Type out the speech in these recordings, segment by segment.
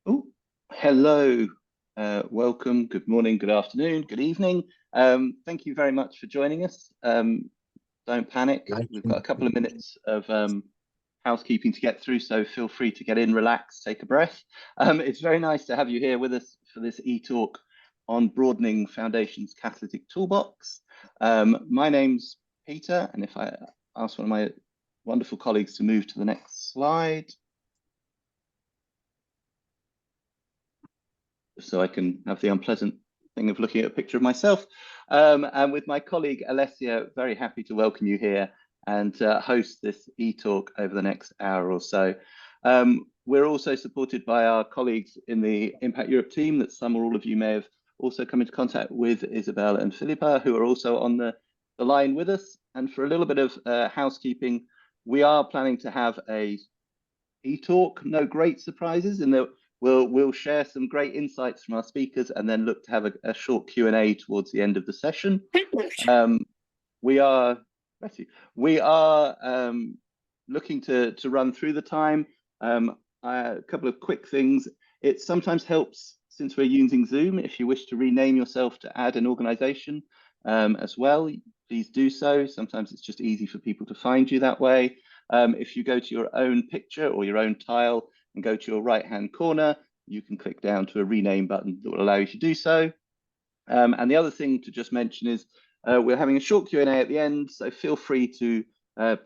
Oh, hello. Welcome. Good morning, good afternoon, good evening. Thank you very much for joining us. Don't panic. We've got a couple of minutes of housekeeping to get through, so feel free to get in, relax, take a breath. It's very nice to have you here with us for this e-talk on Broadening Foundation's Catalytic Toolbox. My name's Peter, and if I ask one of my wonderful colleagues to move to the next slide, so I can have the unpleasant thing of looking at a picture of myself. And with my colleague Alessia, very happy to welcome you here and host this e-talk over the next hour or so. We're also supported by our colleagues in the Impact Europe team that some or all of you may have also come into contact with, Isabel and Philippa, who are also on the line with us. And for a little bit of housekeeping, we are planning to have a e-talk, no great surprises, in that we'll share some great insights from our speakers and then look to have a short Q&A towards the end of the session. We are looking to run through the time. A couple of quick things. It sometimes helps, since we're using Zoom, if you wish to rename yourself to add an organization as well, please do so. Sometimes it's just easy for people to find you that way. If you go to your own picture or your own tile and go to your right-hand corner, you can click down to a rename button that will allow you to do so. And the other thing to just mention is we're having a short Q&A at the end, so feel free to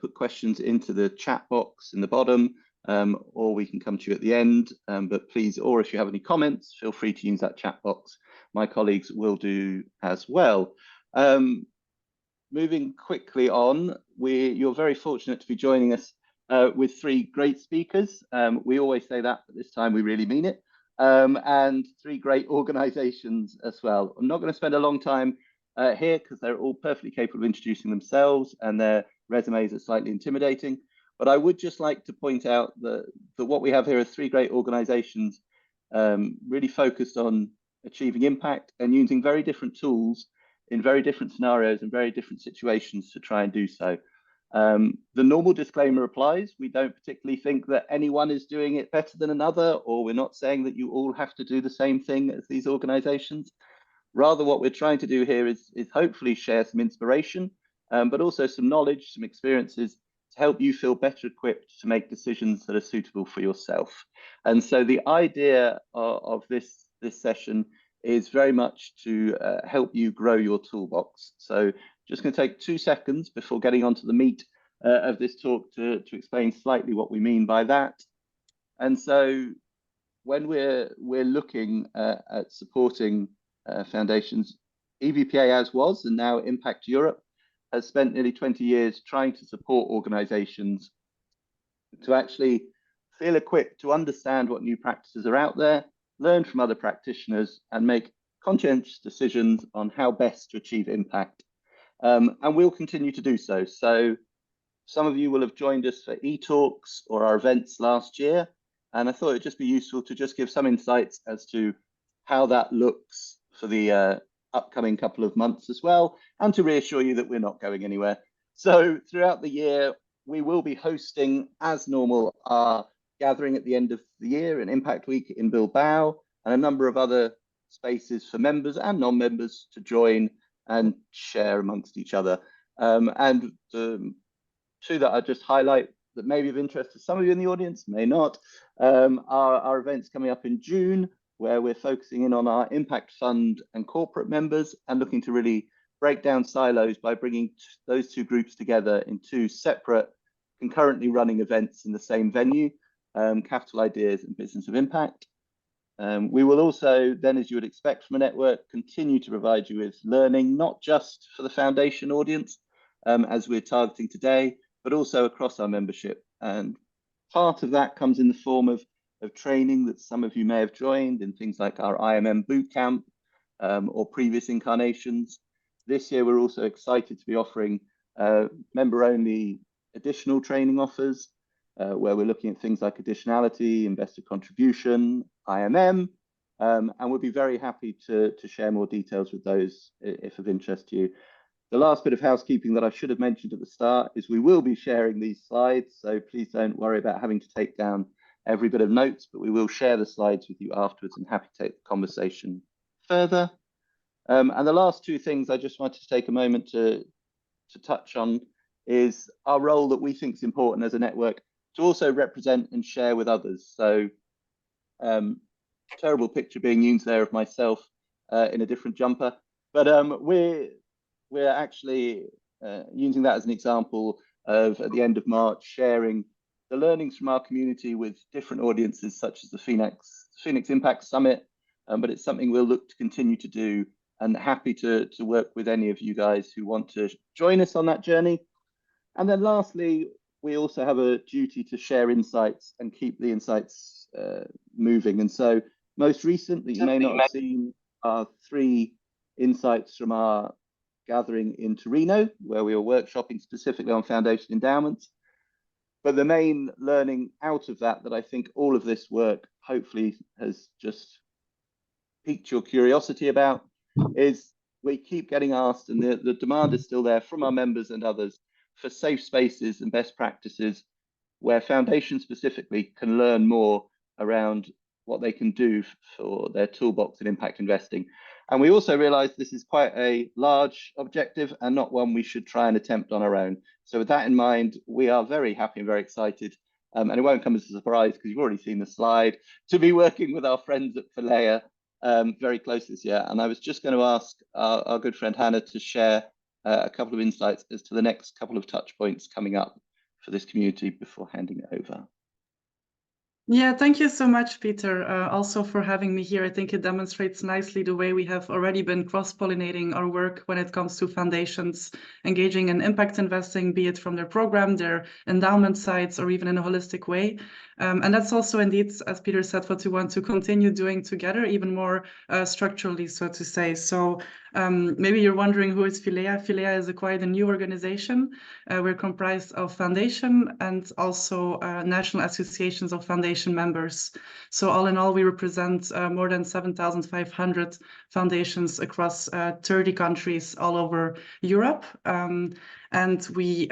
put questions into the chat box in the bottom, or we can come to you at the end. But please, or if you have any comments, feel free to use that chat box. My colleagues will do as well. Moving quickly on, you're very fortunate to be joining us with three great speakers. We always say that, but this time we really mean it. And three great organizations as well. I'm not going to spend a long time here because they're all perfectly capable of introducing themselves and their resumes are slightly intimidating. But I would just like to point out that what we have here are three great organizations really focused on achieving impact and using very different tools in very different scenarios and very different situations to try and do so. The normal disclaimer applies. We don't particularly think that anyone is doing it better than another, or we're not saying that you all have to do the same thing as these organizations. Rather, what we're trying to do here is hopefully share some inspiration, but also some knowledge, some experiences to help you feel better equipped to make decisions that are suitable for yourself. And so the idea of this session is very much to help you grow your toolbox. So just going to take 2 seconds before getting onto the meat of this talk to explain slightly what we mean by that. And so when we're looking at supporting foundations, EVPA as was, and now Impact Europe, has spent nearly 20 years trying to support organizations to actually feel equipped to understand what new practices are out there, learn from other practitioners, and make conscientious decisions on how best to achieve impact. And we'll continue to do so. So some of you will have joined us for e-talks or our events last year, and I thought it'd just be useful to just give some insights as to how that looks for the upcoming couple of months as well, and to reassure you that we're not going anywhere. So throughout the year, we will be hosting, as normal, our gathering at the end of the year, an Impact Week in Bilbao, and a number of other spaces for members and non-members to join and share amongst each other. And the two that I just highlight that may be of interest to some of you in the audience, may not, our events coming up in June, where we're focusing in on our Impact Fund and corporate members and looking to really break down silos by bringing those two groups together in two separate, concurrently running events in the same venue, Capital Ideas and Business of Impact. We will also then, as you would expect from a network, continue to provide you with learning, not just for the foundation audience, as we're targeting today, but also across our membership. And part of that comes in the form of training that some of you may have joined in things like our IMM bootcamp or previous incarnations. This year, we're also excited to be offering member-only additional training offers, where we're looking at things like additionality, investor contribution, IMM, and we'll be very happy to share more details with those if of interest to you. The last bit of housekeeping that I should have mentioned at the start is we will be sharing these slides, so please don't worry about having to take down every bit of notes, but we will share the slides with you afterwards and happy to take the conversation further. And the last two things I just wanted to take a moment to touch on is our role that we think is important as a network to also represent and share with others. So terrible picture being used there of myself in a different jumper, but we're actually using that as an example of, at the end of March, sharing the learnings from our community with different audiences such as the Phoenix Impact Summit, but it's something we'll look to continue to do, and happy to work with any of you guys who want to join us on that journey. And then lastly, we also have a duty to share insights and keep the insights moving. And so most recently, you may not have seen our 3 insights from our gathering in Torino, where we were workshopping specifically on foundation endowments. But the main learning out of that I think all of this work hopefully has just piqued your curiosity about is we keep getting asked, and the demand is still there from our members and others, for safe spaces and best practices where foundations specifically can learn more around what they can do for their toolbox in impact investing. And we also realize this is quite a large objective and not one we should try and attempt on our own. So with that in mind, we are very happy and very excited, and it won't come as a surprise because you've already seen the slide, to be working with our friends at Filea very close this year. And I was just going to ask our good friend Hannah to share a couple of insights as to the next couple of touch points coming up for this community before handing it over. Yeah, thank you so much, Peter, also for having me here. I think it demonstrates nicely the way we have already been cross-pollinating our work when it comes to foundations, engaging in impact investing, be it from their program, their endowment sides, or even in a holistic way. And that's also indeed, as Peter said, what we want to continue doing together, even more structurally, so to say. So maybe you're wondering, who is Filea? Filea is quite a new organization. We're comprised of foundation and also national associations of foundation members. So all in all, we represent more than 7,500 foundations across 30 countries all over Europe. And we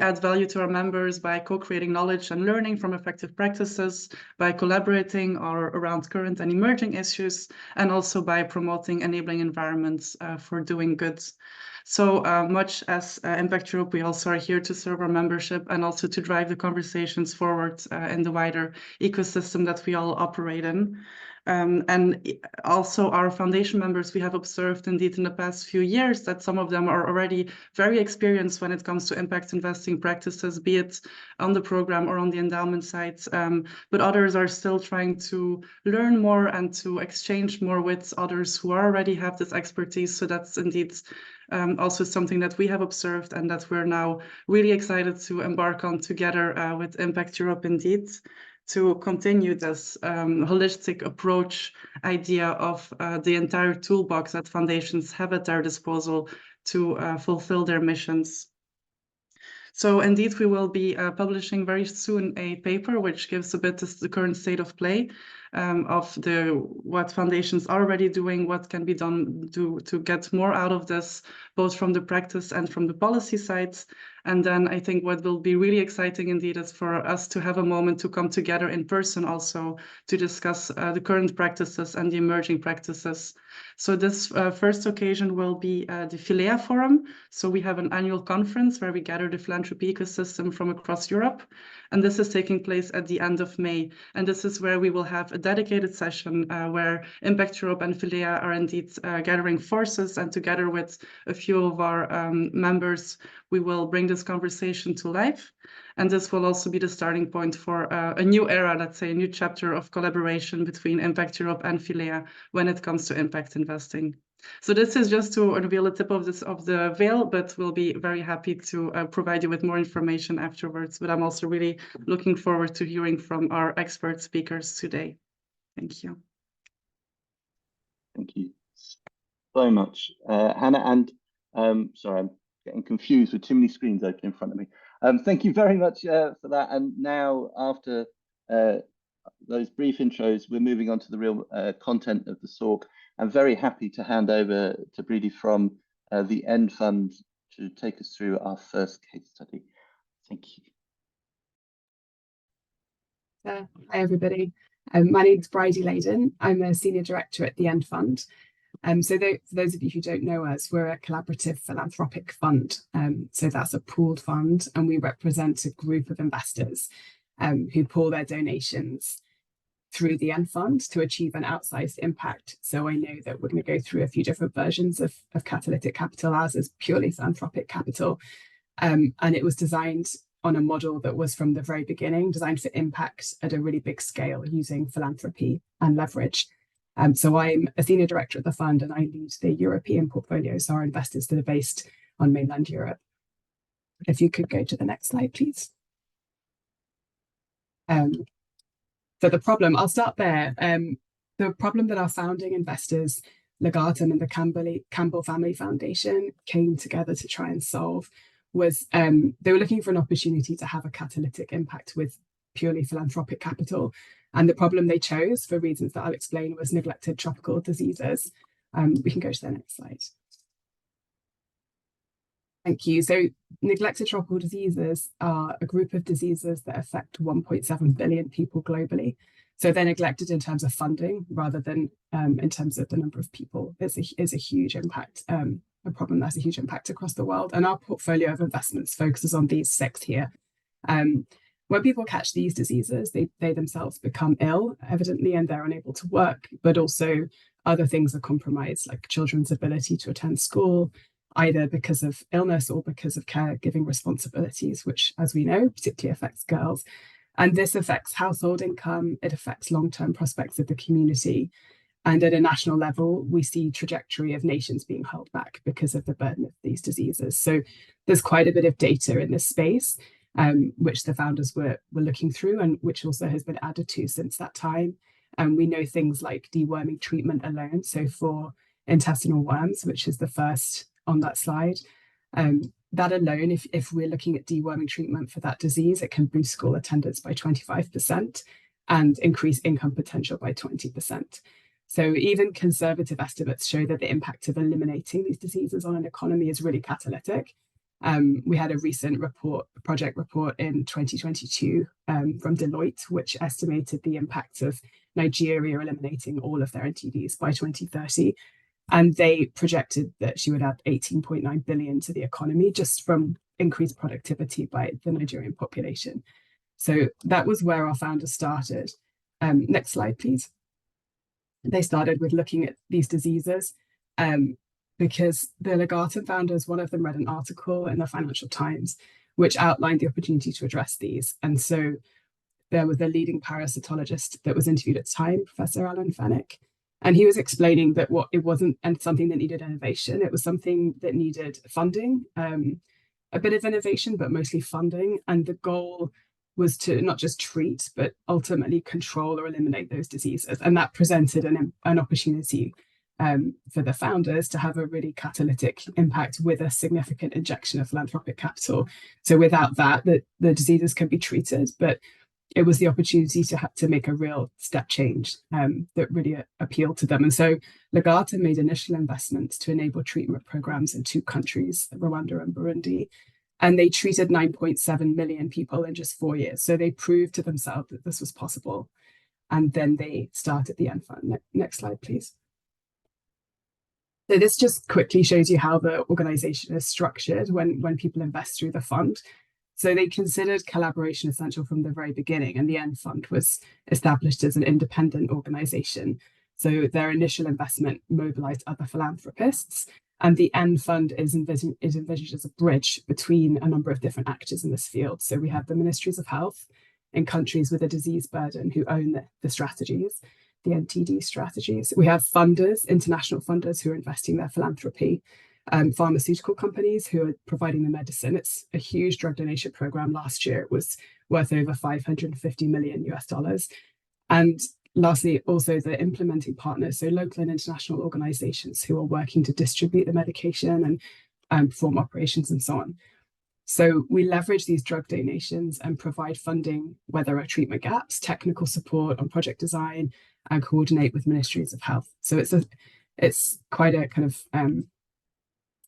add value to our members by co-creating knowledge and learning from effective practices, by collaborating around current and emerging issues, and also by promoting enabling environments for doing good. So much as Impact Europe, we also are here to serve our membership and also to drive the conversations forward in the wider ecosystem that we all operate in. And also our foundation members, we have observed indeed in the past few years that some of them are already very experienced when it comes to impact investing practices, be it on the program or on the endowment sides, but others are still trying to learn more and to exchange more with others who already have this expertise. So that's indeed also something that we have observed and that we're now really excited to embark on together with Impact Europe indeed, to continue this holistic approach idea of the entire toolbox that foundations have at their disposal to fulfill their missions. So indeed, we will be publishing very soon a paper which gives a bit of the current state of play of what foundations are already doing, what can be done to get more out of this, both from the practice and from the policy sides. And then I think what will be really exciting indeed is for us to have a moment to come together in person also to discuss the current practices and the emerging practices. So this first occasion will be the Filea Forum. So we have an annual conference where we gather the philanthropy ecosystem from across Europe. And this is taking place at the end of May. And this is where we will have a dedicated session where Impact Europe and Filea are indeed gathering forces, and together with a few of our members, we will bring this conversation to life. And this will also be the starting point for a new era, let's say a new chapter of collaboration between Impact Europe and Filea when it comes to impact investing. So this is just to unveil the tip of the veil, but we'll be very happy to provide you with more information afterwards. But I'm also really looking forward to hearing from our expert speakers today. Thank you. Thank you so much, Hannah. And sorry, I'm getting confused with too many screens open in front of me. Thank you very much for that. And now, after those brief intros, we're moving on to the real content of the talk. I'm very happy to hand over to Brady from the End Fund to take us through our first case study. Thank you. Hi, everybody. My name's Bridie Layden. I'm a Senior Director at the End Fund. For those of you who don't know us, we're a collaborative philanthropic fund. So that's a pooled fund, and we represent a group of investors who pool their donations through the End Fund to achieve an outsized impact. So I know that we're going to go through a few different versions of Catalytic Capital. Ours is purely philanthropic capital. And it was designed on a model that was from the very beginning designed for impact at a really big scale using philanthropy and leverage. So I'm a senior director at the fund and I lead the European portfolio. So our investors that are based on mainland Europe. If you could go to the next slide, please. So the problem, I'll start there. The problem that our founding investors, Legatum and the Campbell Family Foundation, came together to try and solve was they were looking for an opportunity to have a catalytic impact with purely philanthropic capital. And the problem they chose, for reasons that I'll explain, was neglected tropical diseases. We can go to the next slide. Thank you. So neglected tropical diseases are a group of diseases that affect 1.7 billion people globally. So they're neglected in terms of funding rather than in terms of the number of people. It's a huge impact, a problem that's a huge impact across the world. And our portfolio of investments focuses on these 6 here. When people catch these diseases, they themselves become ill, evidently, and they're unable to work, but also other things are compromised, like children's ability to attend school, either because of illness or because of caregiving responsibilities, which, as we know, particularly affects girls. And this affects household income, it affects long-term prospects of the community. And at a national level, we see trajectory of nations being held back because of the burden of these diseases. So there's quite a bit of data in this space, which the founders were looking through and which also has been added to since that time. And we know things like deworming treatment alone. So for intestinal worms, which is the first on that slide, that alone, if we're looking at deworming treatment for that disease, it can boost school attendance by 25% and increase income potential by 20%. So even conservative estimates show that the impact of eliminating these diseases on an economy is really catalytic. We had a recent project report in 2022 from Deloitte, which estimated the impact of Nigeria eliminating all of their NTDs by 2030. And they projected that she would add 18.9 billion to the economy just from increased productivity by the Nigerian population. So that was where our founders started. Next slide, please. They started with looking at these diseases because the Legatum founders, one of them read an article in the Financial Times, which outlined the opportunity to address these. And so there was a leading parasitologist that was interviewed at the time, Professor Alan Fennick, and he was explaining that it wasn't something that needed innovation. It was something that needed funding, a bit of innovation, but mostly funding. And the goal was to not just treat, but ultimately control or eliminate those diseases. And that presented an opportunity for the founders to have a really catalytic impact with a significant injection of philanthropic capital. So without that, the diseases can be treated, but it was the opportunity to make a real step change that really appealed to them. And so Legatum made initial investments to enable treatment programs in 2 countries, Rwanda and Burundi. And they treated 9.7 million people in just 4 years. So they proved to themselves that this was possible. And then they started the End Fund. Next slide, please. So this just quickly shows you how the organization is structured when people invest through the fund. So they considered collaboration essential from the very beginning, and the End Fund was established as an independent organization. So their initial investment mobilized other philanthropists, and the End Fund is envisioned as a bridge between a number of different actors in this field. So we have the Ministries of Health in countries with a disease burden who own the strategies, the NTD strategies. We have funders, international funders who are investing their philanthropy, pharmaceutical companies who are providing the medicine. It's a huge drug donation program. Last year, it was worth over $550 million US. And lastly, also the implementing partners, so local and international organizations who are working to distribute the medication and perform operations and so on. So we leverage these drug donations and provide funding where there are treatment gaps, technical support on project design, and coordinate with ministries of health. So it's quite a kind of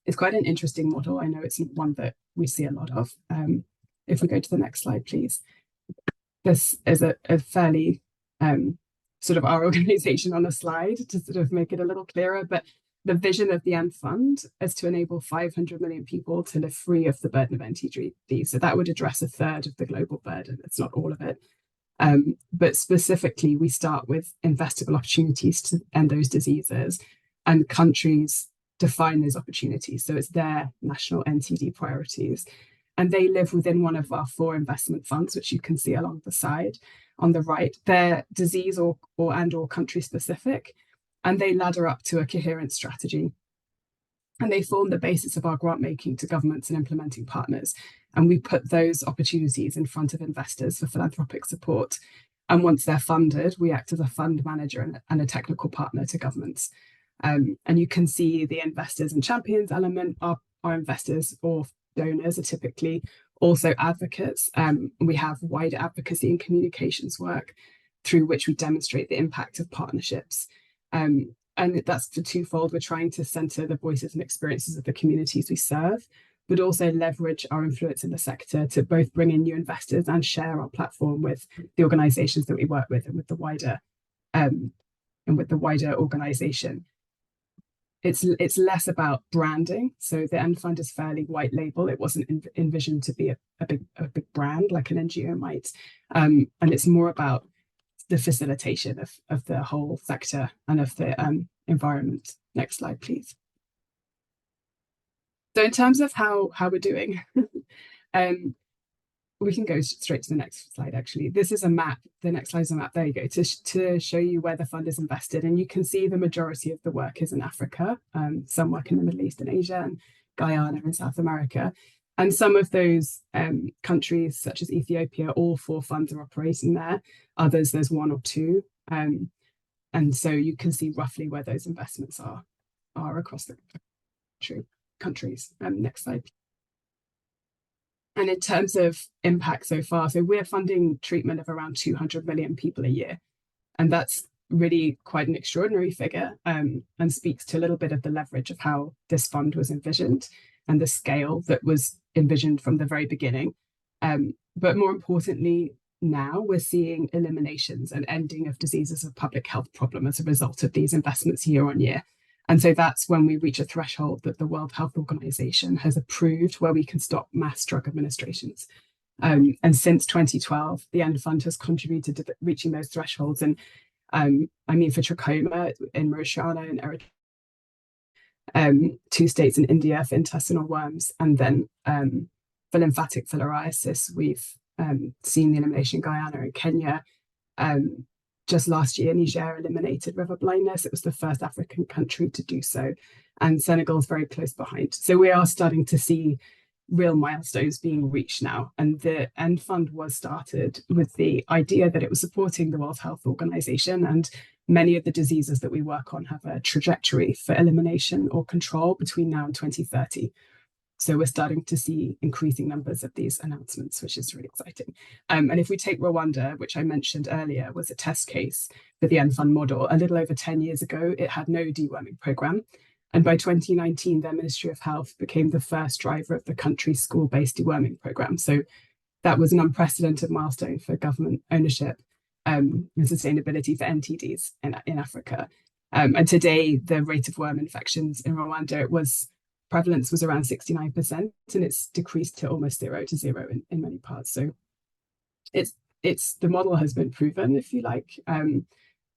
it's quite an interesting model. I know it's one that we see a lot of. If we go to the next slide, please. this is a fairly sort of our organization on a slide to sort of make it a little clearer, but the vision of the End Fund is to enable 500 million people to live free of the burden of NTD. So that would address a third of the global burden. It's not all of it. But specifically, we start with investable opportunities to end those diseases, and countries define those opportunities. So it's their national NTD priorities. And they live within one of our 4 investment funds, which you can see along the side on the right. They're disease or country specific, and they ladder up to a coherent strategy. And they form the basis of our grant making to governments and implementing partners. And we put those opportunities in front of investors for philanthropic support. And once they're funded, we act as a fund manager and a technical partner to governments. And you can see the investors and champions element. Our investors or donors are typically also advocates. We have wider advocacy and communications work through which we demonstrate the impact of partnerships. And that's for twofold. We're trying to center the voices and experiences of the communities we serve, but also leverage our influence in the sector to both bring in new investors and share our platform with the organizations that we work with and with the wider organization. It's less about branding. So the End Fund is fairly white label. It wasn't envisioned to be a big brand like an NGO might. And it's more about the facilitation of the whole sector and of the environment. Next slide, please. So in terms of how we're doing, we can go straight to the next slide, actually. This is a map. The next slide is a map. There you go, to show you where the fund is invested. And you can see the majority of the work is in Africa, some work in the Middle East and Asia, and Guyana in South America. And some of those countries, such as Ethiopia, all 4 funds are operating there. Others, there's 1 or 2. And so you can see roughly where those investments are across the countries. Next slide. And in terms of impact so far, so we're funding treatment of around 200 million people a year. And that's really quite an extraordinary figure, and speaks to a little bit of the leverage of how this fund was envisioned and the scale that was envisioned from the very beginning. But more importantly, now we're seeing eliminations and ending of diseases of public health problem as a result of these investments year on year. And so that's when we reach a threshold that the World Health Organization has approved where we can stop mass drug administrations. And since 2012, the End Fund has contributed to reaching those thresholds. And I mean, for trachoma in Mauritania and Eritrea, 2 states in India for intestinal worms, and then for lymphatic filariasis, we've seen the elimination in Guyana and Kenya. Just last year, Niger eliminated river blindness. It was the first African country to do so, and Senegal is very close behind. So we are starting to see real milestones being reached now. And the End Fund was started with the idea that it was supporting the World Health Organization, and many of the diseases that we work on have a trajectory for elimination or control between now and 2030. So we're starting to see increasing numbers of these announcements, which is really exciting. And if we take Rwanda, which I mentioned earlier, was a test case for the End Fund model. A little over 10 years ago, it had no deworming program. And by 2019, their Ministry of Health became the first driver of the country's school-based deworming program. So that was an unprecedented milestone for government ownership and sustainability for NTDs in Africa. And today, the rate of worm infections in Rwanda prevalence was around 69%, and it's decreased to almost 0 in many parts. So the model has been proven, if you like.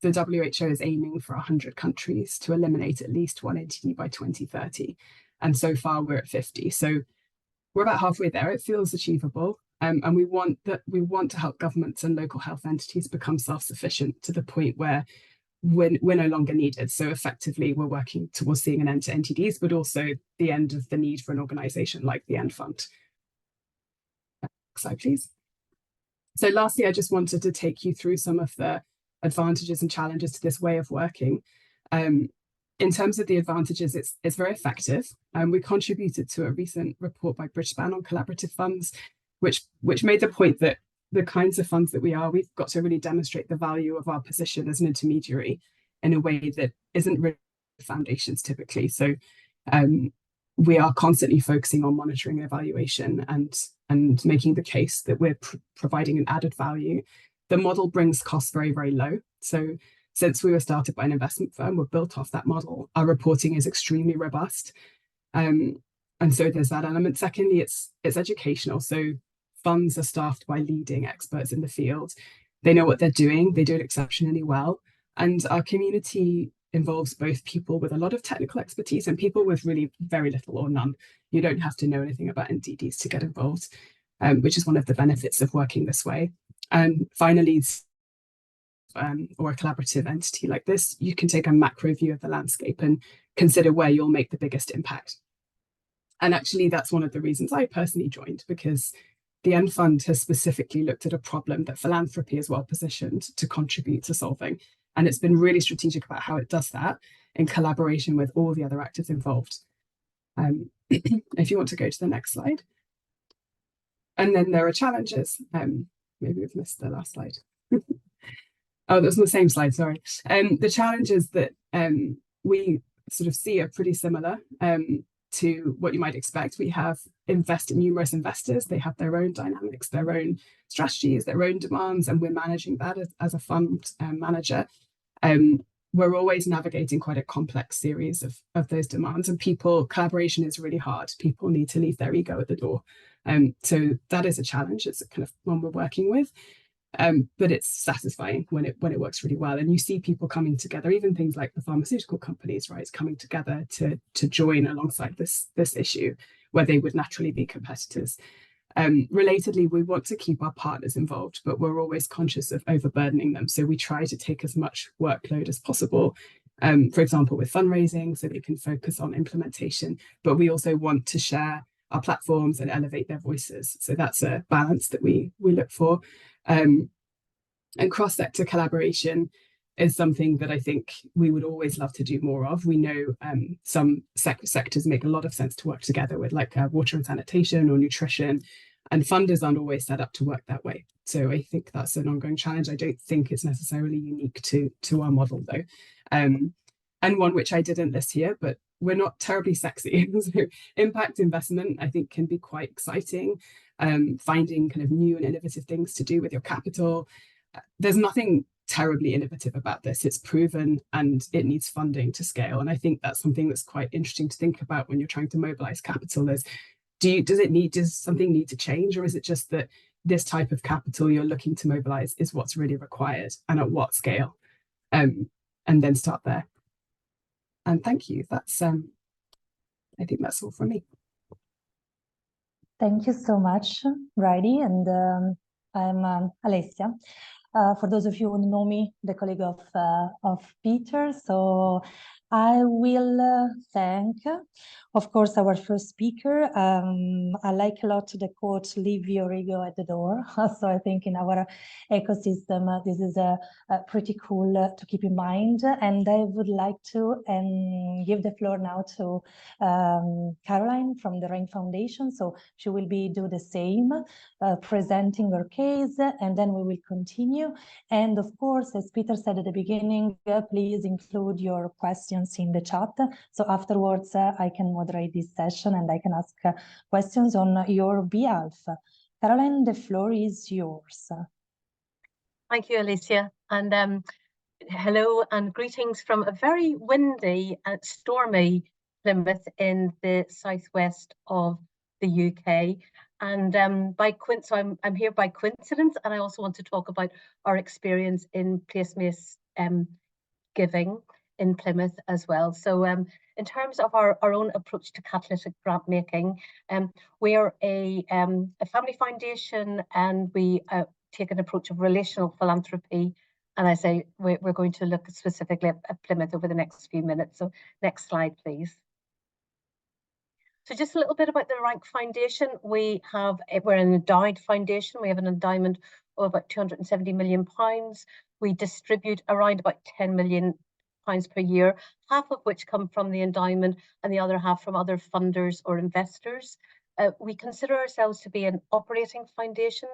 The WHO is aiming for 100 countries to eliminate at least 1 NTD by 2030. And so far we're at 50. So we're about halfway there. It feels achievable. And we want to help governments and local health entities become self-sufficient to the point where we're no longer needed. So effectively, we're working towards seeing an end to NTDs, but also the end of the need for an organization like the End Fund. Next slide, please. So lastly, I just wanted to take you through some of the advantages and challenges to this way of working. In terms of the advantages, it's very effective. We contributed to a recent report by Bridgespan on collaborative funds, which made the point that the kinds of funds that we've got to really demonstrate the value of our position as an intermediary in a way that isn't really foundations typically. So we are constantly focusing on monitoring evaluation and making the case that we're providing an added value The model brings costs very, very low. So since we were started by an investment firm, we're built off that model. Our reporting is extremely robust. And so there's that element. Secondly, it's educational. So funds are staffed by leading experts in the field. They know what they're doing. They do it exceptionally well. And our community involves both people with a lot of technical expertise and people with really very little or none. You don't have to know anything about NDDs to get involved, which is one of the benefits of working this way. And finally, or a collaborative entity like this, you can take a macro view of the landscape and consider where you'll make the biggest impact. And actually, that's one of the reasons I personally joined, because the End Fund has specifically looked at a problem that philanthropy is well positioned to contribute to solving. And it's been really strategic about how it does that in collaboration with all the other actors involved. If you want to go to the next slide. And then there are challenges. Maybe we've missed the last slide. Oh, that's on the same slide, sorry. The challenges that we sort of see are pretty similar to what you might expect. We have numerous investors. They have their own dynamics, their own strategies, their own demands, and we're managing that as a fund manager. We're always navigating quite a complex series of those demands, and collaboration is really hard. People need to leave their ego at the door. So that is a challenge. It's kind of one we're working with. But it's satisfying when it works really well, and you see people coming together, even things like the pharmaceutical companies, right, coming together to join alongside this issue where they would naturally be competitors. Relatedly, we want to keep our partners involved, but we're always conscious of overburdening them. So we try to take as much workload as possible, for example, with fundraising, so they can focus on implementation. But we also want to share our platforms and elevate their voices. So that's a balance that we look for. And cross-sector collaboration is something that I think we would always love to do more of. We know some sectors make a lot of sense to work together with, like water and sanitation or nutrition, and funders aren't always set up to work that way. So I think that's an ongoing challenge. I don't think it's necessarily unique to our model, though. And one which I didn't list here, but we're not terribly sexy. So impact investment, I think, can be quite exciting. Finding kind of new and innovative things to do with your capital. There's nothing terribly innovative about this. It's proven and it needs funding to scale. And I think that's something that's quite interesting to think about when you're trying to mobilize capital is, does something need to change, or is it just that this type of capital you're looking to mobilize is what's really required and at what scale? And then start there. And thank you. That's I think that's all from me. Thank you so much, Bridie, and I'm Alessia. For those of you who know me, the colleague of Peter. So I will thank, of course, our first speaker. I like a lot the quote, "Leave your ego at the door." So I think in our ecosystem, this is pretty cool to keep in mind. And I would like to give the floor now to Caroline from the Rain Foundation. So she will do the same, presenting her case, and then we will continue. And of course, as Peter said at the beginning, please include your questions in the chat. So afterwards, I can moderate this session and I can ask questions on your behalf. Caroline, the floor is yours. Thank you, Alicia. And hello and greetings from a very windy and stormy Plymouth in the southwest of the UK. And so I'm here by coincidence, and I also want to talk about our experience in place-based giving in Plymouth as well. So in terms of our own approach to catalytic grant making, we are a family foundation, and we take an approach of relational philanthropy. And I say we're going to look specifically at Plymouth over the next few minutes. So next slide, please. So just a little bit about the Rank Foundation. We're an endowed foundation. We have an endowment of about £270 million. We distribute around about £10 million per year, half of which come from the endowment and the other half from other funders or investors. We consider ourselves to be an operating foundation,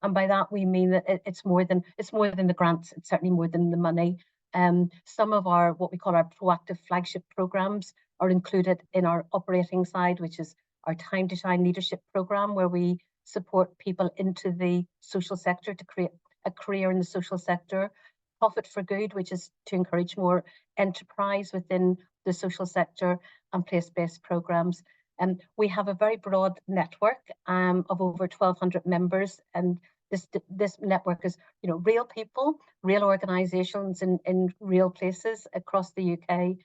and by that we mean that it's more than the grants. It's certainly more than the money. Some of our what we call our proactive flagship programs are included in our operating side, which is our Time to Shine leadership program, where we support people into the social sector to create a career in the social sector, Profit for Good, which is to encourage more enterprise within the social sector, and place-based programs. And we have a very broad network of over 1,200 members, and this network is, real people, real organisations in real places across the UK,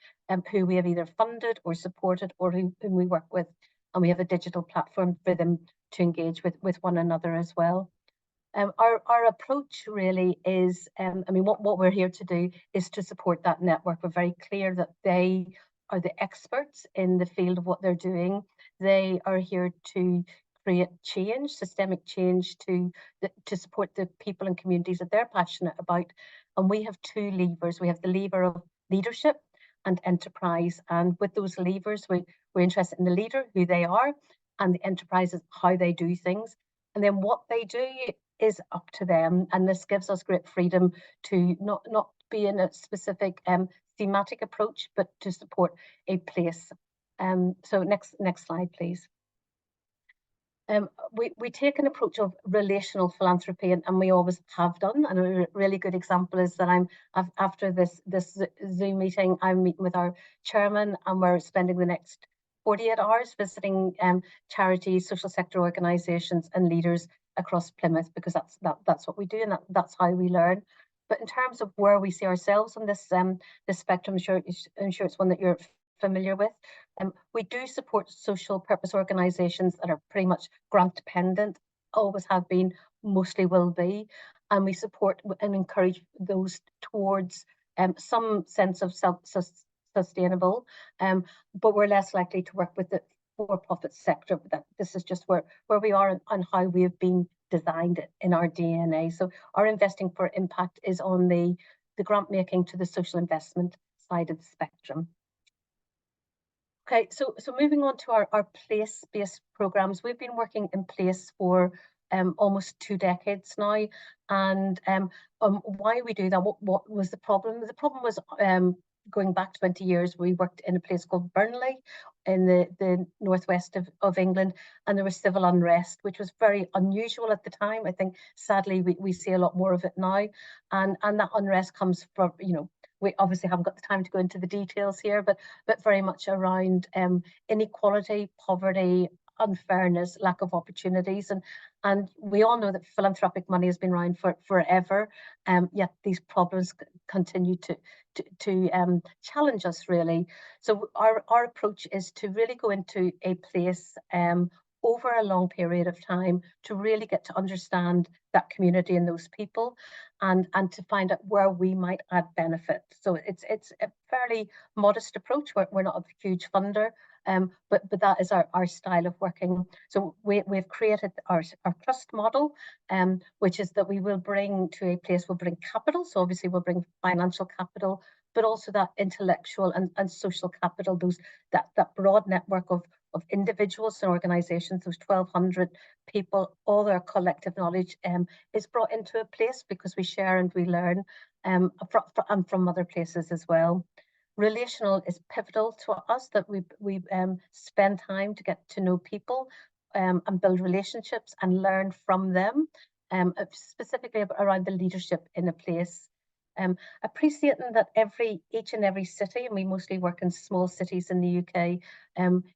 who we have either funded or supported, or whom we work with, and we have a digital platform for them to engage with one another as well. Our approach really is, what we're here to do is to support that network. We're very clear that they are the experts in the field of what they're doing. They are here to create change, systemic change, to support the people and communities that they're passionate about. And we have two levers. We have the lever of leadership and enterprise. And with those levers, we're interested in the leader, who they are, and the enterprise is how they do things. And then what they do is up to them. And this gives us great freedom to not be in a specific thematic approach, but to support a place. So next slide, please. We take an approach of relational philanthropy, and we always have done. And a really good example is that after this Zoom meeting, I'm meeting with our chairman, and we're spending the next 48 hours visiting charities, social sector organisations, and leaders across Plymouth, because that's what we do, and that's how we learn. But in terms of where we see ourselves on this spectrum, I'm sure it's one that you're familiar with. We do support social purpose organisations that are pretty much grant dependent, always have been, mostly will be, and we support and encourage those towards some sense of sustainable, but we're less likely to work with the for-profit sector. This is just where we are and how we have been designed in our DNA. So our investing for impact is on the grant making to the social investment side of the spectrum. Okay, so moving on to our place-based programs. We've been working in place for almost 2 decades now, and why we do that, what was the problem? The problem was going back 20 years, we worked in a place called Burnley in the northwest of England, and there was civil unrest, which was very unusual at the time. I think sadly we see a lot more of it now, and that unrest comes from, we obviously haven't got the time to go into the details here, but very much around inequality, poverty, unfairness, lack of opportunities, and we all know that philanthropic money has been around forever, yet these problems continue to challenge us, really. So our approach is to really go into a place over a long period of time to really get to understand that community and those people, and to find out where we might add benefit. So it's a fairly modest approach. We're not a huge funder, but that is our style of working. So we've created our trust model, which is that we will bring to a place, we'll bring capital. So obviously we'll bring financial capital, but also that intellectual and social capital, that broad network of individuals and organisations, those 1,200 people, all their collective knowledge is brought into a place, because we share and we learn from other places as well. Relational is pivotal to us, that we spend time to get to know people and build relationships and learn from them, specifically around the leadership in a place. Appreciating that each and every city, and we mostly work in small cities in the UK,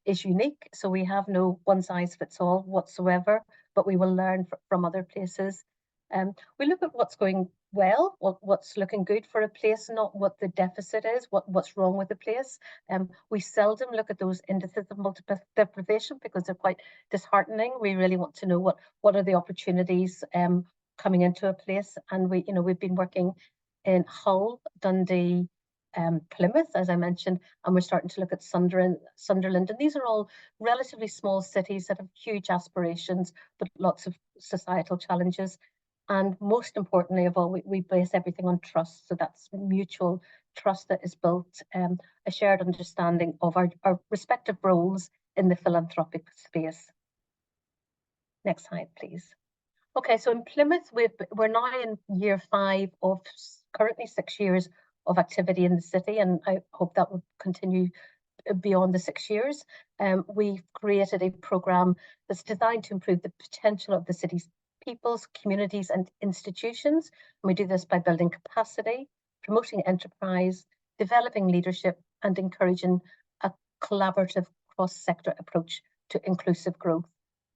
is unique. So we have no one size fits all whatsoever, but we will learn from other places. We look at what's going well, what's looking good for a place, not what the deficit is, what's wrong with the place. We seldom look at those indices of multiple deprivation, because they're quite disheartening. We really want to know what are the opportunities coming into a place, and we've been working in Hull, Dundee, Plymouth, as I mentioned, and we're starting to look at Sunderland, and these are all relatively small cities that have huge aspirations, but lots of societal challenges. And most importantly of all, we base everything on trust. So that's mutual trust that is built, a shared understanding of our respective roles in the philanthropic space. Next slide, please. Okay, so in Plymouth, we're now in year 5 of currently 6 years of activity in the city, and I hope that will continue beyond the 6 years. We've created a programme that's designed to improve the potential of the city's peoples, communities and institutions. And we do this by building capacity, promoting enterprise, developing leadership and encouraging a collaborative cross-sector approach to inclusive growth.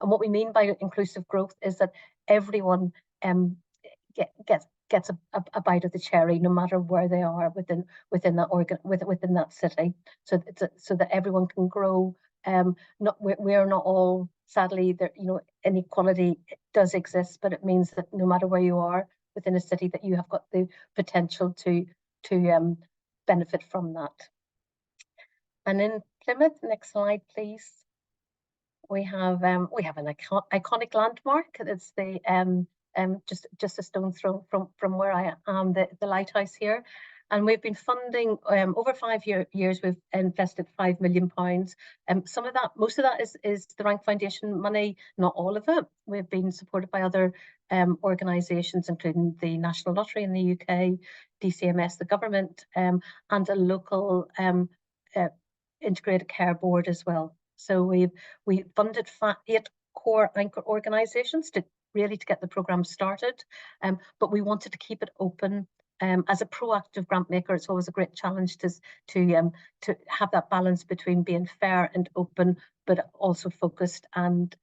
And what we mean by inclusive growth is that everyone gets a bite of the cherry, no matter where they are within that city, so that everyone can grow. We're not all, sadly, there, inequality does exist, but it means that no matter where you are within a city, that you have got the potential to benefit from that. And in Plymouth, next slide, please. We have an iconic landmark. It's the just a stone's throw from where I am, the lighthouse here. And we've been funding over 5 years. We've invested £5 million. Most of that is the Rank Foundation money, not all of it. We've been supported by other organisations, including the National Lottery in the UK, DCMS, the government, and a local integrated care board as well. So we funded 8 core anchor organisations to get the programme started, but we wanted to keep it open. As a proactive grant maker, it's always a great challenge to have that balance between being fair and open, but also focused and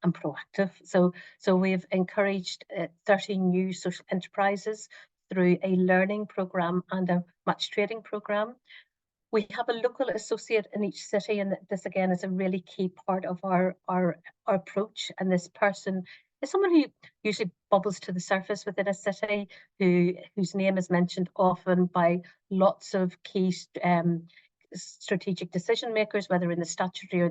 proactive. So we've encouraged 13 new social enterprises through a learning programme and a match trading programme. We have a local associate in each city, and this again is a really key part of our approach. And this person is someone who usually bubbles to the surface within a city, whose name is mentioned often by lots of key strategic decision makers, whether in the statutory or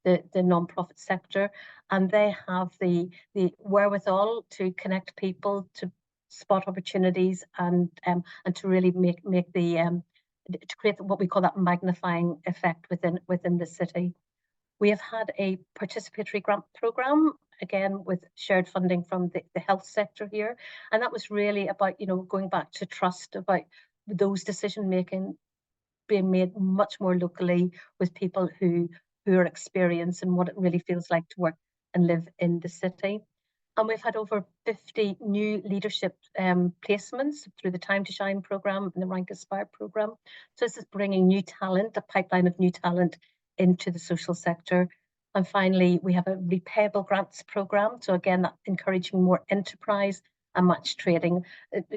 the non-profit sector, and they have the wherewithal to connect people, to spot opportunities, and to really make the to create what we call that magnifying effect within the city. We have had a participatory grant programme, again with shared funding from the health sector here, and that was really about going back to trust, about those decision making being made much more locally with people who are experienced and what it really feels like to work and live in the city. And we've had over 50 new leadership placements through the Time to Shine programme and the Rank Aspire programme. So this is bringing new talent, a pipeline of new talent into the social sector. And finally, we have a repayable grants programme. So again, that encouraging more enterprise and match trading.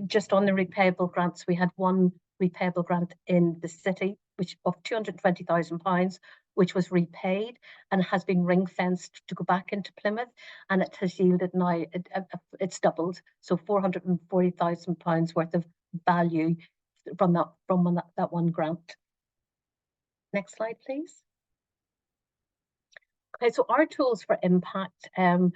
Just on the repayable grants, we had one repayable grant in the city, which of £220,000, which was repaid and has been ring fenced to go back into Plymouth, and it has yielded now, it's doubled, so £440,000 worth of value from that one grant. Next slide, please. Okay, so our tools for impact, in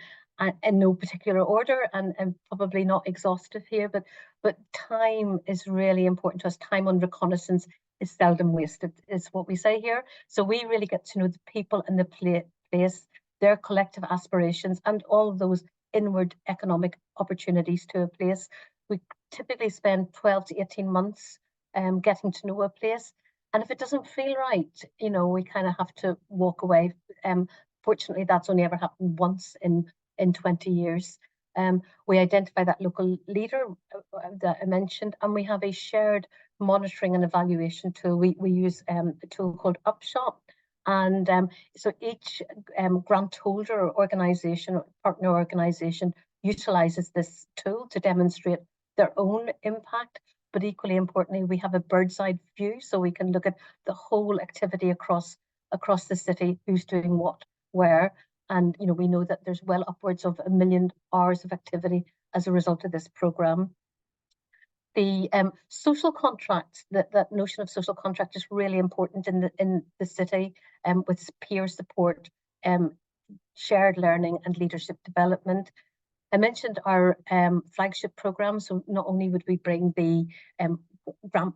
no particular order, and probably not exhaustive here, but time is really important to us. Time on reconnaissance is seldom wasted, is what we say here. So we really get to know the people in the place, their collective aspirations, and all of those inward economic opportunities to a place. We typically spend 12 to 18 months getting to know a place. And if it doesn't feel right, we kind of have to walk away. Fortunately, that's only ever happened once in 20 years. We identify that local leader that I mentioned, and we have a shared monitoring and evaluation tool. We use a tool called Upshot, and so each grant holder or organisation or partner organisation utilises this tool to demonstrate their own impact. But equally importantly, we have a bird's eye view, so we can look at the whole activity across the city, who's doing what, where. And we know that there's well upwards of 1 million hours of activity as a result of this programme. The social contract, that notion of social contract is really important in the city, with peer support, shared learning and leadership development. I mentioned our flagship programme, so not only would we bring the grant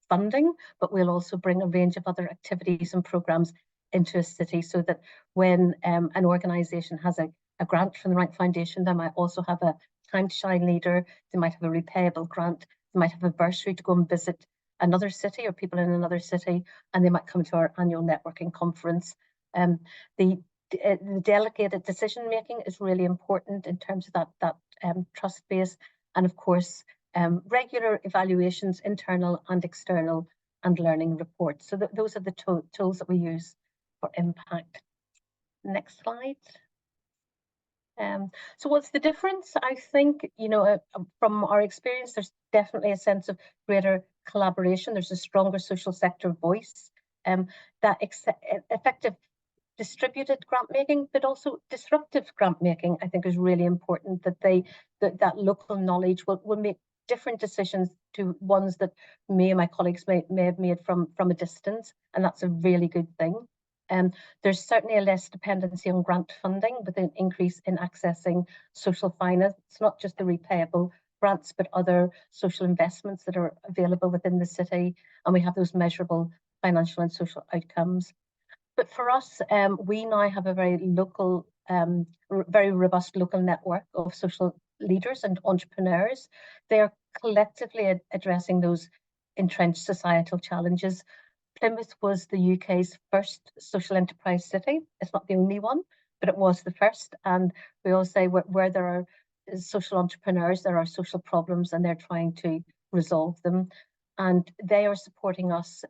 funding, but we'll also bring a range of other activities and programmes into a city, so that when an organisation has a grant from the Rank Foundation, they might also have a Time to Shine leader, they might have a repayable grant, they might have a bursary to go and visit another city or people in another city, and they might come to our annual networking conference. The the delegated decision making is really important in terms of that trust base, and of course regular evaluations, internal and external, and learning reports. So those are the tools that we use for impact. Next slide. So what's the difference? I think, you know, from our experience, there's definitely a sense of greater collaboration. There's a stronger social sector voice, that effective distributed grant making, but also disruptive grant making, I think is really important, that that local knowledge will make different decisions to ones that me and my colleagues may have made from a distance, and that's a really good thing. There's certainly a less dependency on grant funding with an increase in accessing social finance. It's not just the repayable grants, but other social investments that are available within the city, and we have those measurable financial and social outcomes. But for us, we now have a very local, very robust local network of social leaders and entrepreneurs. They are collectively addressing those entrenched societal challenges. Plymouth was the UK's first social enterprise city. It's not the only one, but it was the first. And we all say where there are social entrepreneurs, there are social problems, and they're trying to resolve them. And they are supporting us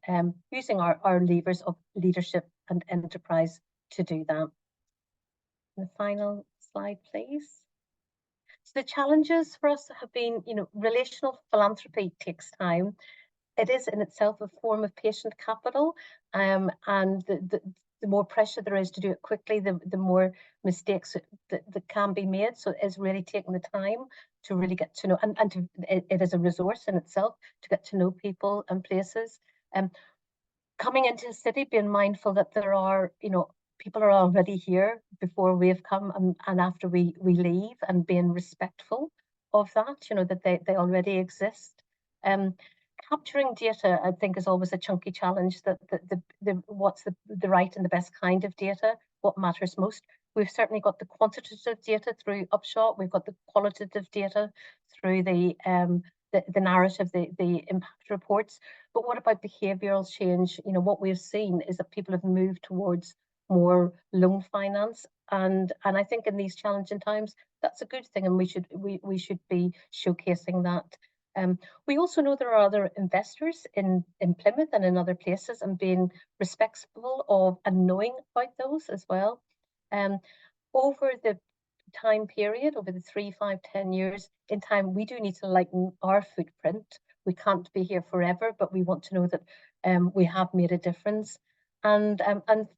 using our levers of leadership and enterprise to do that. The final slide, please. So the challenges for us have been, you know, relational philanthropy takes time. It is in itself a form of patient capital, and the more pressure there is to do it quickly, the more mistakes that can be made. So it is really taking the time to really get to know, and it is a resource in itself to get to know people and places. Coming into a city, being mindful that there are, you know, people are already here before we've come and after we leave, and being respectful of that, you know, that they already exist. Capturing data, I think, is always a chunky challenge. That what's the right and the best kind of data, what matters most. We've certainly got the quantitative data through Upshot. We've got the qualitative data through the narrative, the impact reports. But what about behavioural change? You know, what we've seen is that people have moved towards more loan finance, and I think in these challenging times, that's a good thing, and we should be showcasing that. We also know there are other investors in Plymouth and in other places, and being respectful of and knowing about those as well. Over the time period, over the 3, 5, 10 years in time, we do need to lighten our footprint. We can't be here forever, but we want to know that we have made a difference. And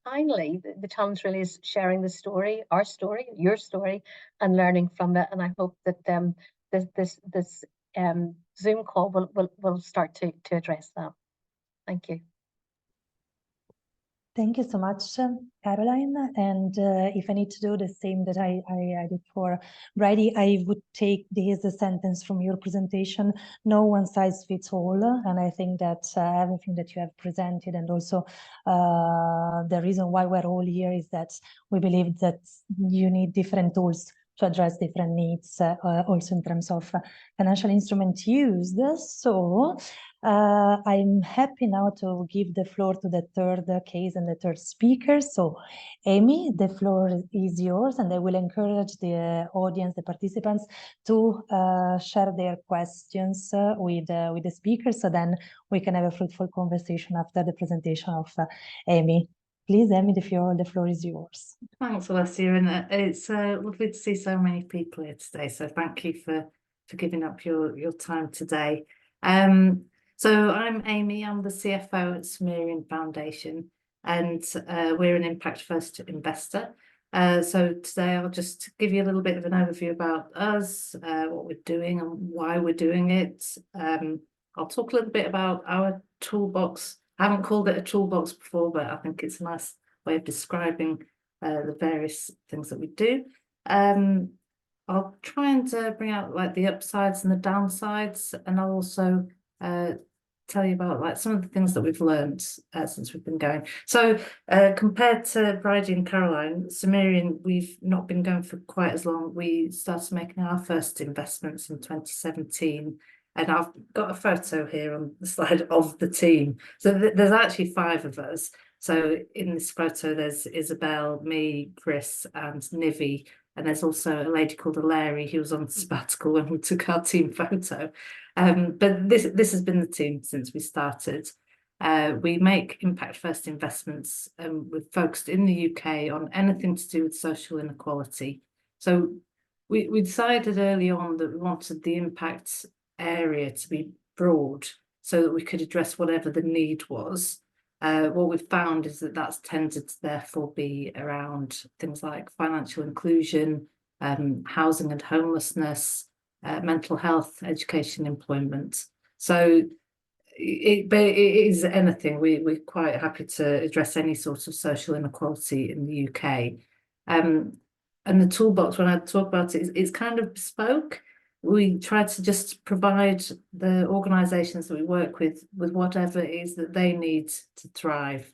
finally, the challenge really is sharing the story, our story, your story, and learning from it. And I hope that this Zoom call will start to address that. Thank you. Thank you so much, Caroline. And if I need to do the same that I did for Brady, I would take this sentence from your presentation: no one size fits all. And I think that everything that you have presented, and also the reason why we're all here, is that we believe that you need different tools to address different needs, also in terms of financial instrument used. So I'm happy now to give the floor to the third case and the third speaker. So Amy, the floor is yours, and I will encourage the audience, the participants, to share their questions with the speakers, so then we can have a fruitful conversation after the presentation of Amy. Please, Amy, the floor is yours. Thanks, Alessia, and it's lovely to see so many people here today. So thank you for giving up your time today. So I'm Amy. I'm the CFO at Sumerian Foundation, and we're an impact first investor. So today I'll just give you a little bit of an overview about us, what we're doing and why we're doing it. I'll talk a little bit about our toolbox. I haven't called it a toolbox before, but I think it's a nice way of describing the various things that we do. I'll try and bring out like the upsides and the downsides, and I'll also tell you about like some of the things that we've learned since we've been going. So compared to Bridie and Caroline, Sumerian, we've not been going for quite as long. We started making our first investments in 2017. And I've got a photo here on the slide of the team. So there's actually 5 of us. So in this photo, there's Isabel, me, Chris, and Nivi. And there's also a lady called Larry who was on sabbatical when we took our team photo. But this has been the team since we started. We make impact first investments. We've focused in the UK on anything to do with social inequality. So we decided early on that we wanted the impact area to be broad so that we could address whatever the need was. What we've found is that that's tended to therefore be around things like financial inclusion, housing and homelessness, mental health, education, employment. So it is anything. We're quite happy to address any sort of social inequality in the UK. And the toolbox, when I talk about it, it's kind of bespoke. We try to just provide the organisations that we work with whatever it is that they need to thrive.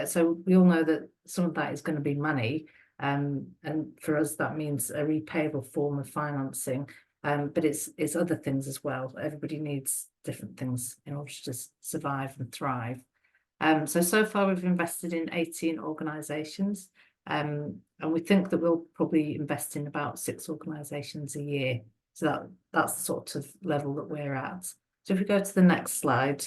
So we all know that some of that is going to be money, and for us that means a repayable form of financing. But it's other things as well. Everybody needs different things in order to just survive and thrive. So far we've invested in 18 organisations, and we think that we'll probably invest in about 6 organisations a year. So that's the sort of level that we're at. So if we go to the next slide,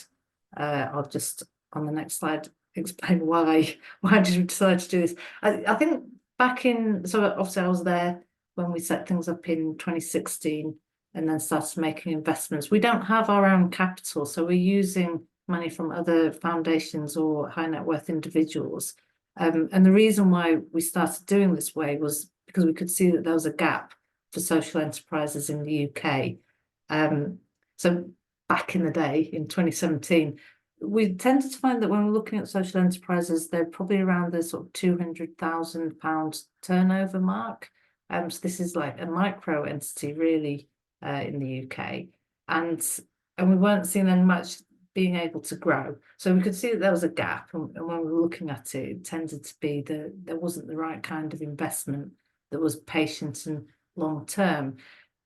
I'll just on the next slide explain why did we decide to do this. I think back in, so obviously I was there when we set things up in 2016 and then started making investments. We don't have our own capital, so we're using money from other foundations or high net worth individuals. And the reason why we started doing this way was because we could see that there was a gap for social enterprises in the UK. So back in the day, in 2017, we tended to find that when we're looking at social enterprises, they're probably around the sort of £200,000 turnover mark. So this is like a micro entity really in the UK. And we weren't seeing then much being able to grow. So we could see that there was a gap. And when we were looking at it, it tended to be that there wasn't the right kind of investment that was patient and long term.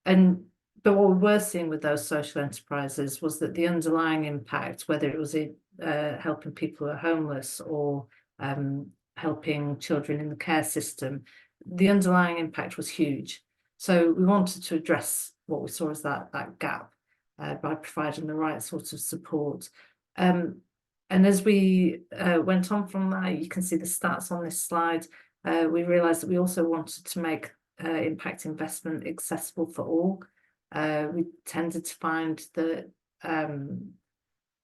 But what we were seeing with those social enterprises was that the underlying impact, whether it was helping people who are homeless or helping children in the care system, the underlying impact was huge. So we wanted to address what we saw as that gap by providing the right sort of support. And as we went on from that, you can see the stats on this slide. We realised that we also wanted to make impact investment accessible for all. We tended to find that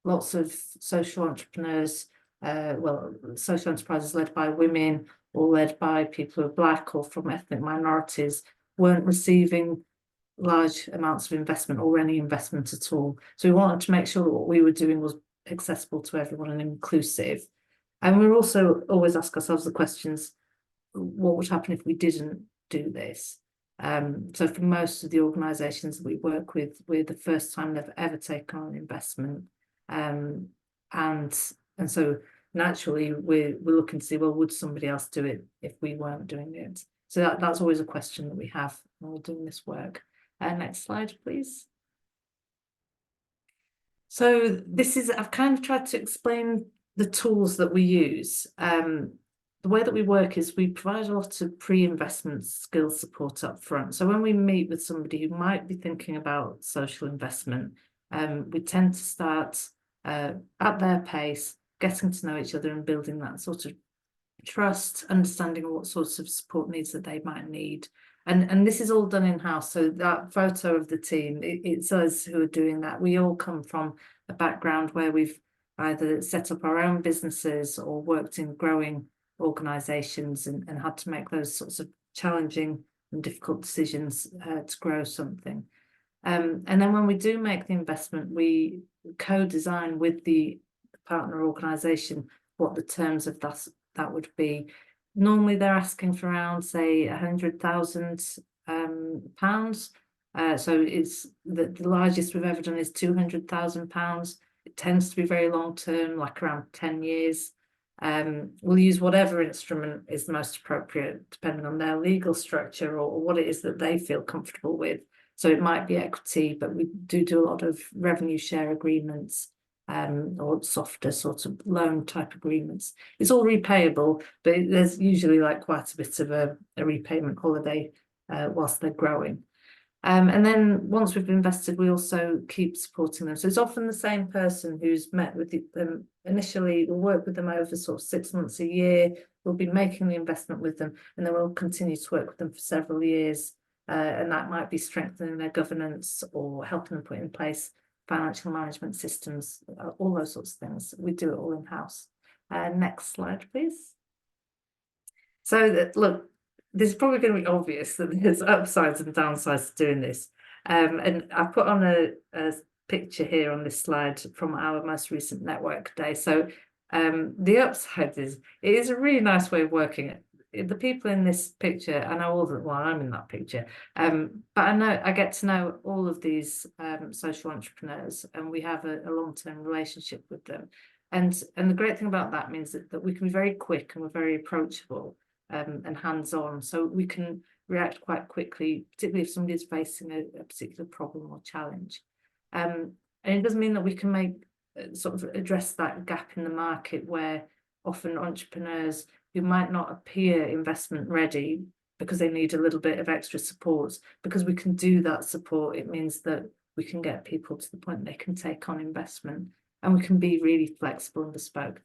lots of social entrepreneurs, social enterprises led by women or led by people who are Black or from ethnic minorities, weren't receiving large amounts of investment or any investment at all. So we wanted to make sure that what we were doing was accessible to everyone and inclusive. And we also always ask ourselves the questions, what would happen if we didn't do this? So for most of the organisations that we work with, we're the first time they've ever taken on investment. And so naturally we're looking to see, well, would somebody else do it if we weren't doing it? So that's always a question that we have when we're doing this work. Next slide, please. So I've kind of tried to explain the tools that we use. The way that we work is we provide a lot of pre-investment skills support up front. So when we meet with somebody who might be thinking about social investment, we tend to start at their pace, getting to know each other and building that sort of trust, understanding what sorts of support needs that they might need. And this is all done in-house. So that photo of the team, it's us who are doing that. We all come from a background where we've either set up our own businesses or worked in growing organisations and had to make those sorts of challenging and difficult decisions to grow something. And then when we do make the investment, we co-design with the partner organisation what the terms of that would be. Normally they're asking for around, say, £100,000. So it's the largest we've ever done is £200,000. It tends to be very long term, like around 10 years. We'll use whatever instrument is most appropriate, depending on their legal structure or what it is that they feel comfortable with. So it might be equity, but we do a lot of revenue share agreements. or softer sort of loan type agreements. It's all repayable, but there's usually like quite a bit of a repayment holiday whilst they're growing. And then once we've invested, we also keep supporting them. So it's often the same person who's met with them initially. We'll work with them over sort of 6 months, a year. We'll be making the investment with them, and then we'll continue to work with them for several years. And that might be strengthening their governance or helping them put in place financial management systems, all those sorts of things. We do it all in-house. Next slide, please. So look, this is probably going to be obvious that there's upsides and downsides to doing this. And I put on a picture here on this slide from our most recent network day. So the upside is, it is a really nice way of working. The people in this picture, I know all of them, well, I'm in that picture, but I get to know all of these social entrepreneurs, and we have a long-term relationship with them. And the great thing about that means that we can be very quick and we're very approachable. And hands-on, so we can react quite quickly, particularly if somebody is facing a particular problem or challenge. And it doesn't mean that we can make sort of address that gap in the market where often entrepreneurs who might not appear investment ready because they need a little bit of extra support, because we can do that support, it means that we can get people to the point they can take on investment, and we can be really flexible and bespoke.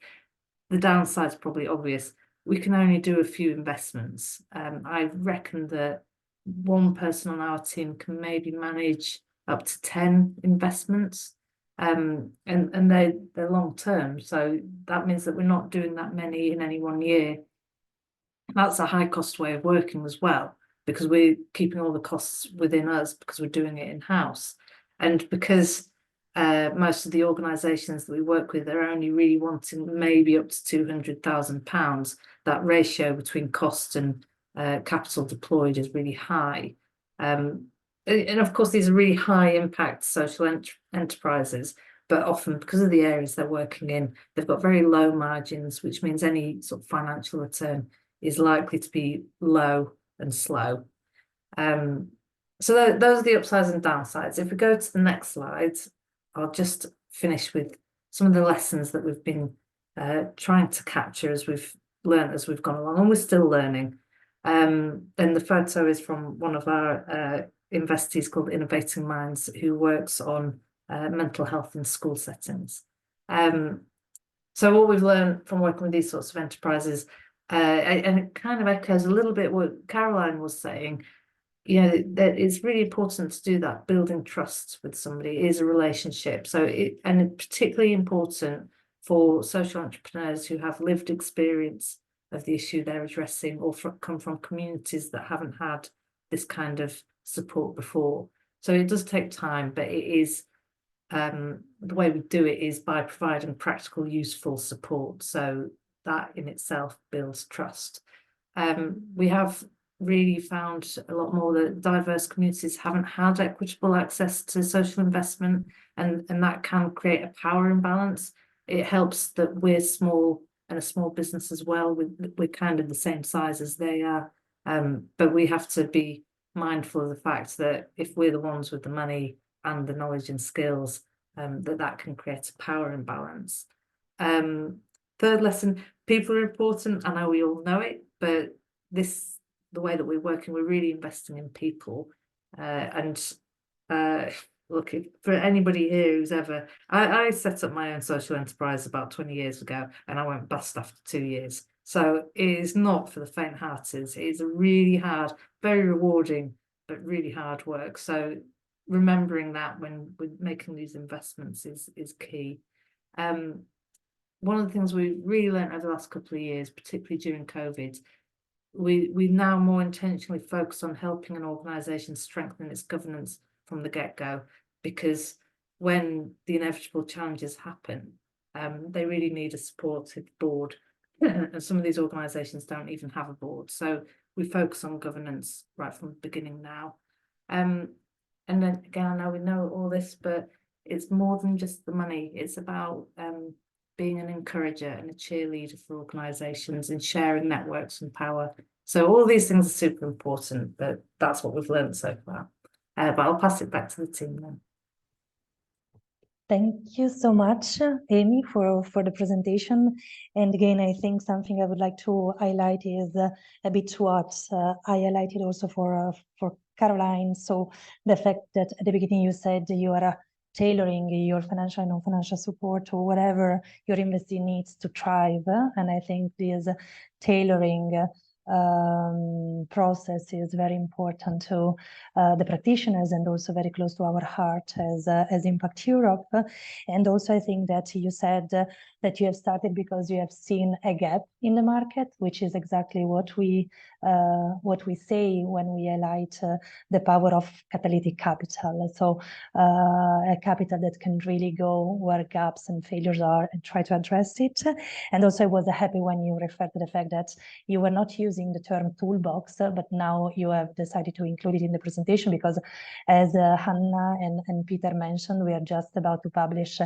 The downside is probably obvious. We can only do a few investments. I reckon that one person on our team can maybe manage up to 10 investments, and they're long term. So that means that we're not doing that many in any one year. That's a high cost way of working as well, because we're keeping all the costs within us because we're doing it in-house. And because most of the organisations that we work with are only really wanting maybe up to £200,000, that ratio between cost and capital deployed is really high. And of course, these are really high impact social enterprises, but often because of the areas they're working in, they've got very low margins, which means any sort of financial return is likely to be low and slow. So those are the upsides and downsides. If we go to the next slide, I'll just finish with some of the lessons that we've been trying to capture as we've learned as we've gone along, and we're still learning. And the photo is from one of our investees called Innovating Minds, who works on mental health in school settings. So what we've learned from working with these sorts of enterprises, and it kind of echoes a little bit what Caroline was saying, you know, that it's really important to do that building trust with somebody. It is a relationship. So and it's particularly important for social entrepreneurs who have lived experience of the issue they're addressing, or come from communities that haven't had this kind of support before. So it does take time, but it is the way we do it is by providing practical, useful support. So that in itself builds trust. We have really found a lot more that diverse communities haven't had equitable access to social investment, and that can create a power imbalance. It helps that we're small and a small business as well. We're kind of the same size as they are, but we have to be mindful of the fact that if we're the ones with the money and the knowledge and skills, that can create a power imbalance. Third lesson, people are important. I know we all know it, but the way that we're working, we're really investing in people. Look, for anybody here who's ever, I set up my own social enterprise about 20 years ago, and I went bust after 2 years. So it is not for the faint-hearted. It is a really hard, very rewarding, but really hard work. So remembering that when we're making these investments is key. One of the things we really learned over the last couple of years, particularly during COVID, we now more intentionally focus on helping an organisation strengthen its governance from the get-go, because when the inevitable challenges happen, they really need a supportive board. And some of these organisations don't even have a board. So we focus on governance right from the beginning now. And then again, I know we know all this, but it's more than just the money. It's about being an encourager and a cheerleader for organisations and sharing networks and power. So all these things are super important, but that's what we've learned so far. But I'll pass it back to the team then. Thank you so much, Amy, for the presentation. And again, I think something I would like to highlight is a bit what I highlighted also for Caroline. So the fact that at the beginning you said you are tailoring your financial and non-financial support or whatever your investor needs to thrive. And I think this tailoring process is very important to the practitioners and also very close to our heart as Impact Europe. And also I think that you said that you have started because you have seen a gap in the market, which is exactly what we say when we highlight the power of catalytic capital. So a capital that can really go where gaps and failures are and try to address it. And also I was happy when you referred to the fact that you were not using the term toolbox, but now you have decided to include it in the presentation because as Hannah and Peter mentioned, we are just about to publish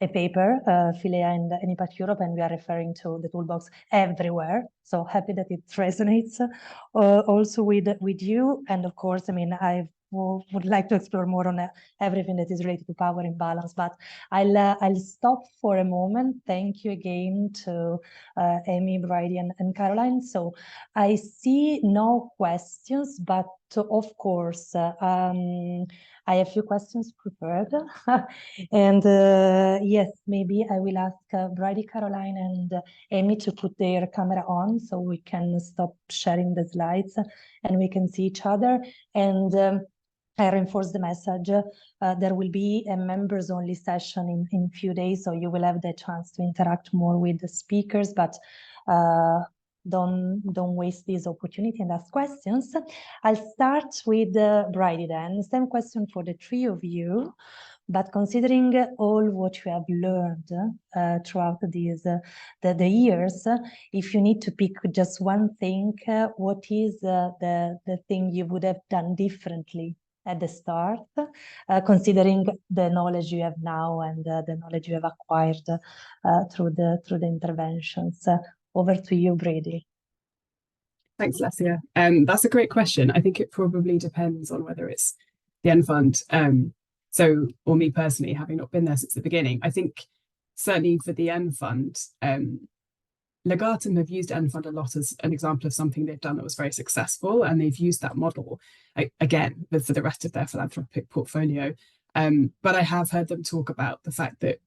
a paper, Philea and Impact Europe, and we are referring to the toolbox everywhere. So happy that it resonates also with you. And of course, I mean, I would like to explore more on everything that is related to power imbalance, but I'll stop for a moment. Thank you again to Amy, Brady, and Caroline. So I see no questions, but of course, I have a few questions prepared. And yes, maybe I will ask Brady, Caroline, and Amy to put their camera on so we can stop sharing the slides and we can see each other. And I reinforce the message. There will be a members only session in few days, so you will have the chance to interact more with the speakers, but don't waste this opportunity and ask questions. I'll start with Brady then. Same question for the three of you, but considering all what you have learned throughout these the years, if you need to pick just one thing, what is the thing you would have done differently at the start, considering the knowledge you have now and the knowledge you have acquired through the interventions? Over to you, Brady. Thanks, Lesia. That's a great question. I think it probably depends on whether it's the end fund. So, or me personally, having not been there since the beginning, I think certainly for the end fund, Legatum have used end fund a lot as an example of something they've done that was very successful, and they've used that model again for the rest of their philanthropic portfolio. But I have heard them talk about the fact that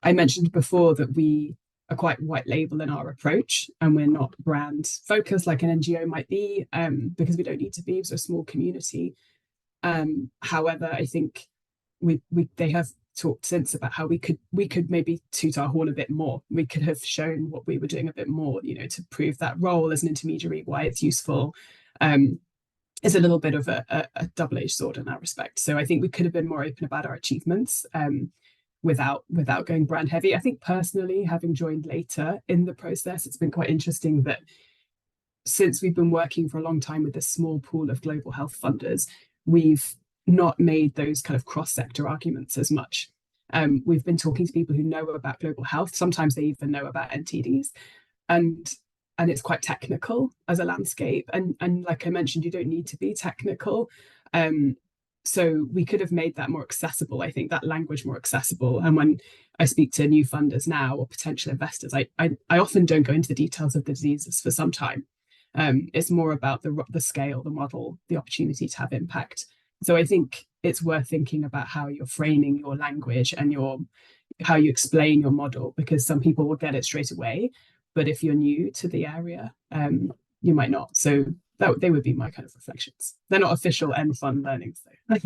I mentioned before that we are quite white label in our approach, and we're not brand focused like an NGO might be, because we don't need to be. It's a small community. However, I think they have talked since about how we could maybe toot our horn a bit more. We could have shown what we were doing a bit more, you know, to prove that role as an intermediary, why it's useful. Is a little bit of a double-edged sword in that respect. So I think we could have been more open about our achievements without going brand heavy. I think personally, having joined later in the process, it's been quite interesting that since we've been working for a long time with this small pool of global health funders, we've not made those kind of cross-sector arguments as much. We've been talking to people who know about global health. Sometimes they even know about NTDs, and it's quite technical as a landscape. And like I mentioned, you don't need to be technical. So we could have made that more accessible. I think that language more accessible. And when I speak to new funders now or potential investors, I often don't go into the details of the diseases for some time. It's more about the scale, the model, the opportunity to have impact. So I think it's worth thinking about how you're framing your language and how you explain your model, because some people will get it straight away, but if you're new to the area, you might not. So they would be my kind of reflections. They're not official end fund learnings though.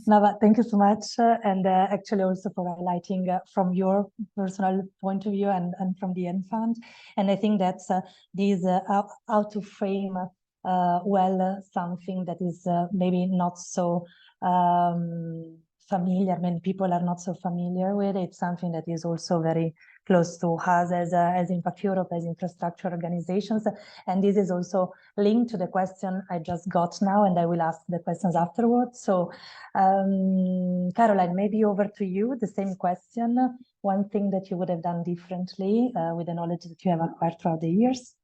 No, but thank you so much, and actually also for highlighting from your personal point of view and from the end fund. And I think that's how to frame well something that is maybe not so familiar. Many people are not so familiar with it. It's something that is also very close to us as Impact Europe, as infrastructure organizations. And this is also linked to the question I just got now, and I will ask the questions afterwards. So Caroline, maybe over to you, the same question. One thing that you would have done differently with the knowledge that you have acquired throughout the years?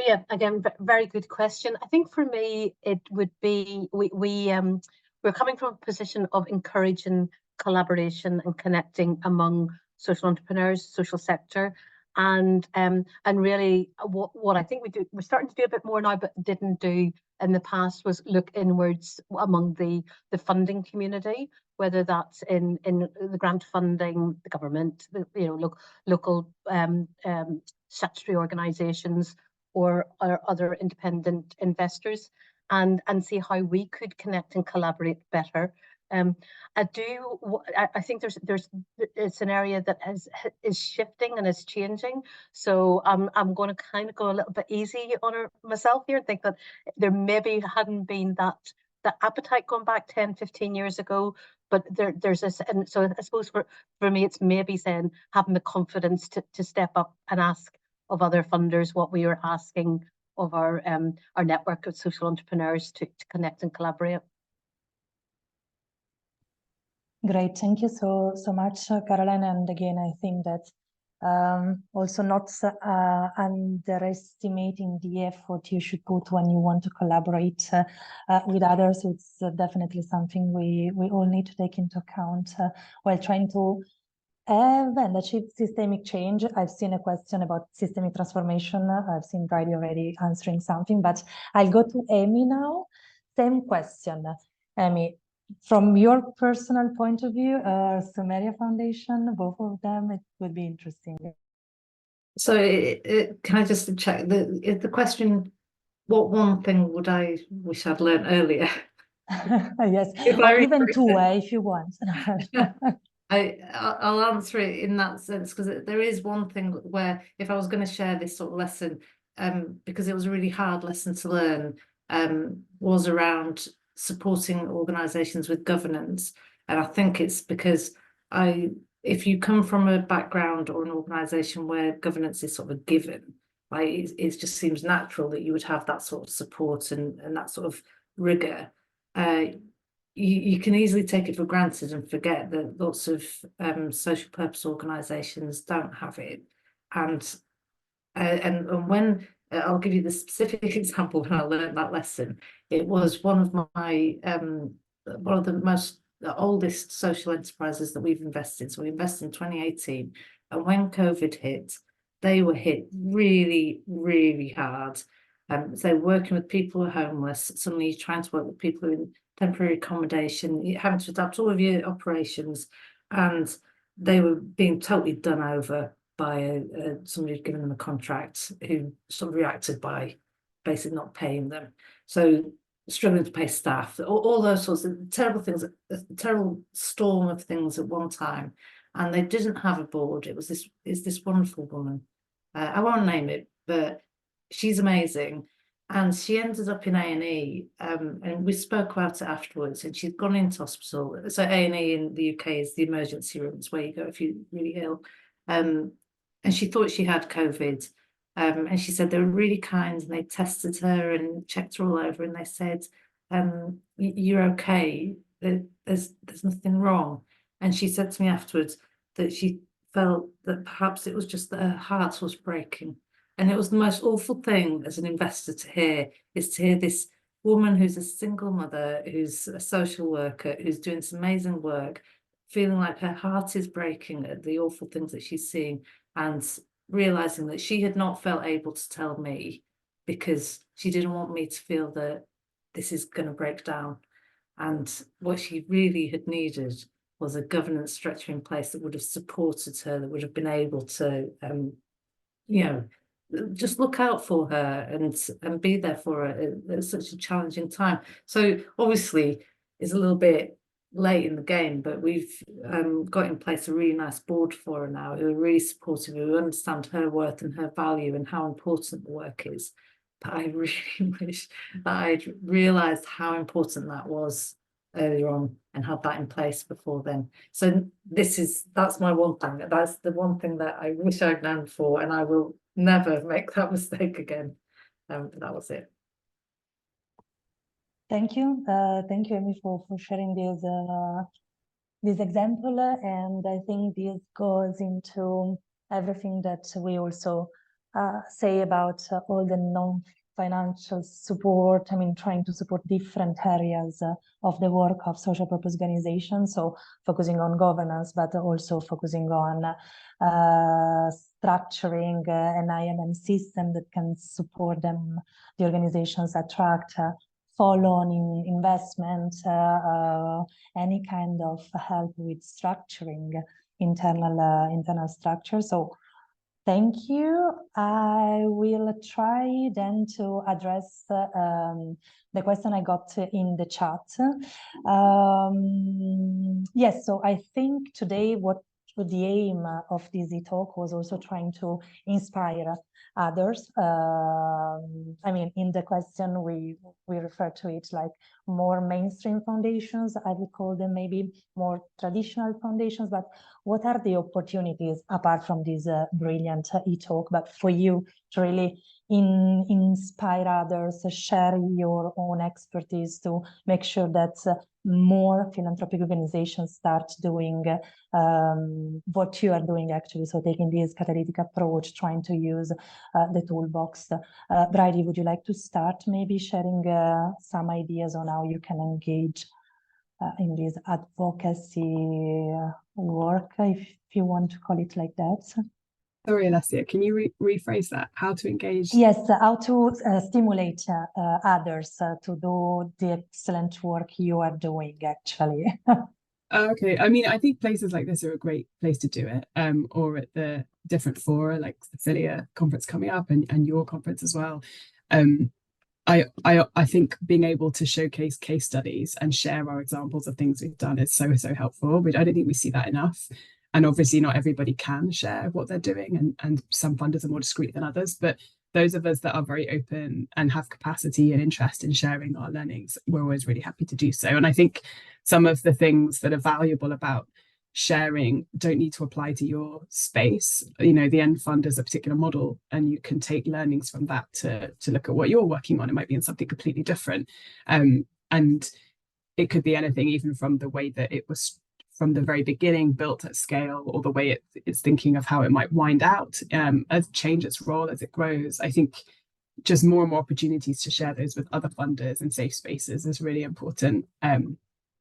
Yeah, again, very good question. I think for me, it would be, we're coming from a position of encouraging collaboration and connecting among social entrepreneurs, social sector. And really what I think we're starting to do a bit more now, but didn't do in the past, was look inwards among the funding community, whether that's in the grant funding, the government, local statutory organisations, or other independent investors, and see how we could connect and collaborate better. I think it's an area that is shifting and is changing. So I'm going to kind of go a little bit easy on myself here and think that there maybe hadn't been that appetite going back 10, 15 years ago, but there's this, and so I suppose for me it's maybe saying having the confidence to step up and ask of other funders what we are asking of our network of social entrepreneurs to connect and collaborate. Great, thank you so much, Caroline. And again, I think that also not underestimating the effort you should put when you want to collaborate with others. It's definitely something we all need to take into account while trying to and achieve systemic change. I've seen a question about systemic transformation. I've seen Brady already answering something, but I'll go to Amy now. Same question, Amy. From your personal point of view, Sumerian Foundation, both of them, it would be interesting. So can I just check the question, what one thing would I wish I'd learned earlier? Yes, or even two, if you want. I'll answer it in that sense, because there is one thing where if I was going to share this sort of lesson, because it was a really hard lesson to learn, was around supporting organisations with governance. And I think it's because if you come from a background or an organisation where governance is sort of a given, like it just seems natural that you would have that sort of support and that sort of rigour. You can easily take it for granted and forget that lots of social purpose organisations don't have it. And when I'll give you the specific example when I learned that lesson, it was one of the oldest social enterprises that we've invested. So we invested in 2018, and when COVID hit, they were hit really, really hard. So working with people who are homeless, suddenly trying to work with people who are in temporary accommodation, having to adapt all of your operations, and they were being totally done over by somebody who'd given them a contract, who sort of reacted by basically not paying them. So struggling to pay staff, all those sorts of terrible things, a terrible storm of things at one time. And they didn't have a board. It was this wonderful woman. I won't name it, but she's amazing. And she ended up in A&E, and we spoke about it afterwards, and she'd gone into hospital. So A&E in the UK is the emergency room. It's where you go if you're really ill. And she thought she had COVID. And she said they were really kind, and they tested her and checked her all over, and they said, you're okay, there's nothing wrong. And she said to me afterwards that she felt that perhaps it was just that her heart was breaking. And it was the most awful thing as an investor to hear, is to hear this woman who's a single mother, who's a social worker, who's doing some amazing work, feeling like her heart is breaking at the awful things that she's seeing, and realizing that she had not felt able to tell me because she didn't want me to feel that this is going to break down. And what she really had needed was a governance structure in place that would have supported her, that would have been able to, just look out for her and be there for her at such a challenging time. So obviously it's a little bit late in the game, but we've got in place a really nice board for her now, who are really supportive, who understand her worth and her value and how important the work is. But I really wish that I'd realised how important that was earlier on and had that in place before then. So that's my one thing. That's the one thing that I wish I'd known for, and I will never make that mistake again. But that was it. Thank you, Amy, for sharing this example, and I think this goes into everything that we also say about all the financial support, I mean, trying to support different areas of the work of social purpose organizations. So focusing on governance, but also focusing on structuring an IMM system that can support them, the organizations attract follow-on investment, any kind of help with structuring internal structure. So thank you. I will try then to address the question I got in the chat. Yes, so I think today what the aim of this talk was also trying to inspire others. I mean, in the question we refer to it like more mainstream foundations. I would call them maybe more traditional foundations, but what are the opportunities apart from this brilliant e-talk, but for you to really inspire others, share your own expertise to make sure that more philanthropic organizations start doing what you are doing actually, so taking this catalytic approach, trying to use the toolbox. Bridie, would you like to start maybe sharing some ideas on how you can engage in this advocacy work, if you want to call it like that? Sorry, Alessia, can you rephrase that? How to engage? Yes, how to stimulate others to do the excellent work you are doing, actually. Okay, I mean, I think places like this are a great place to do it, or at the different fora, like the Philia conference coming up and your conference as well. I think being able to showcase case studies and share our examples of things we've done is so helpful. But I don't think we see that enough. And obviously not everybody can share what they're doing, and some funders are more discreet than others. But those of us that are very open and have capacity and interest in sharing our learnings, we're always really happy to do so. And I think some of the things that are valuable about sharing don't need to apply to your space. You know, the end fund is a particular model, and you can take learnings from that to look at what you're working on. It might be in something completely different. And it could be anything, even from the way that it was from the very beginning built at scale, or the way it's thinking of how it might wind out as change its role as it grows. I think just more and more opportunities to share those with other funders and safe spaces is really important.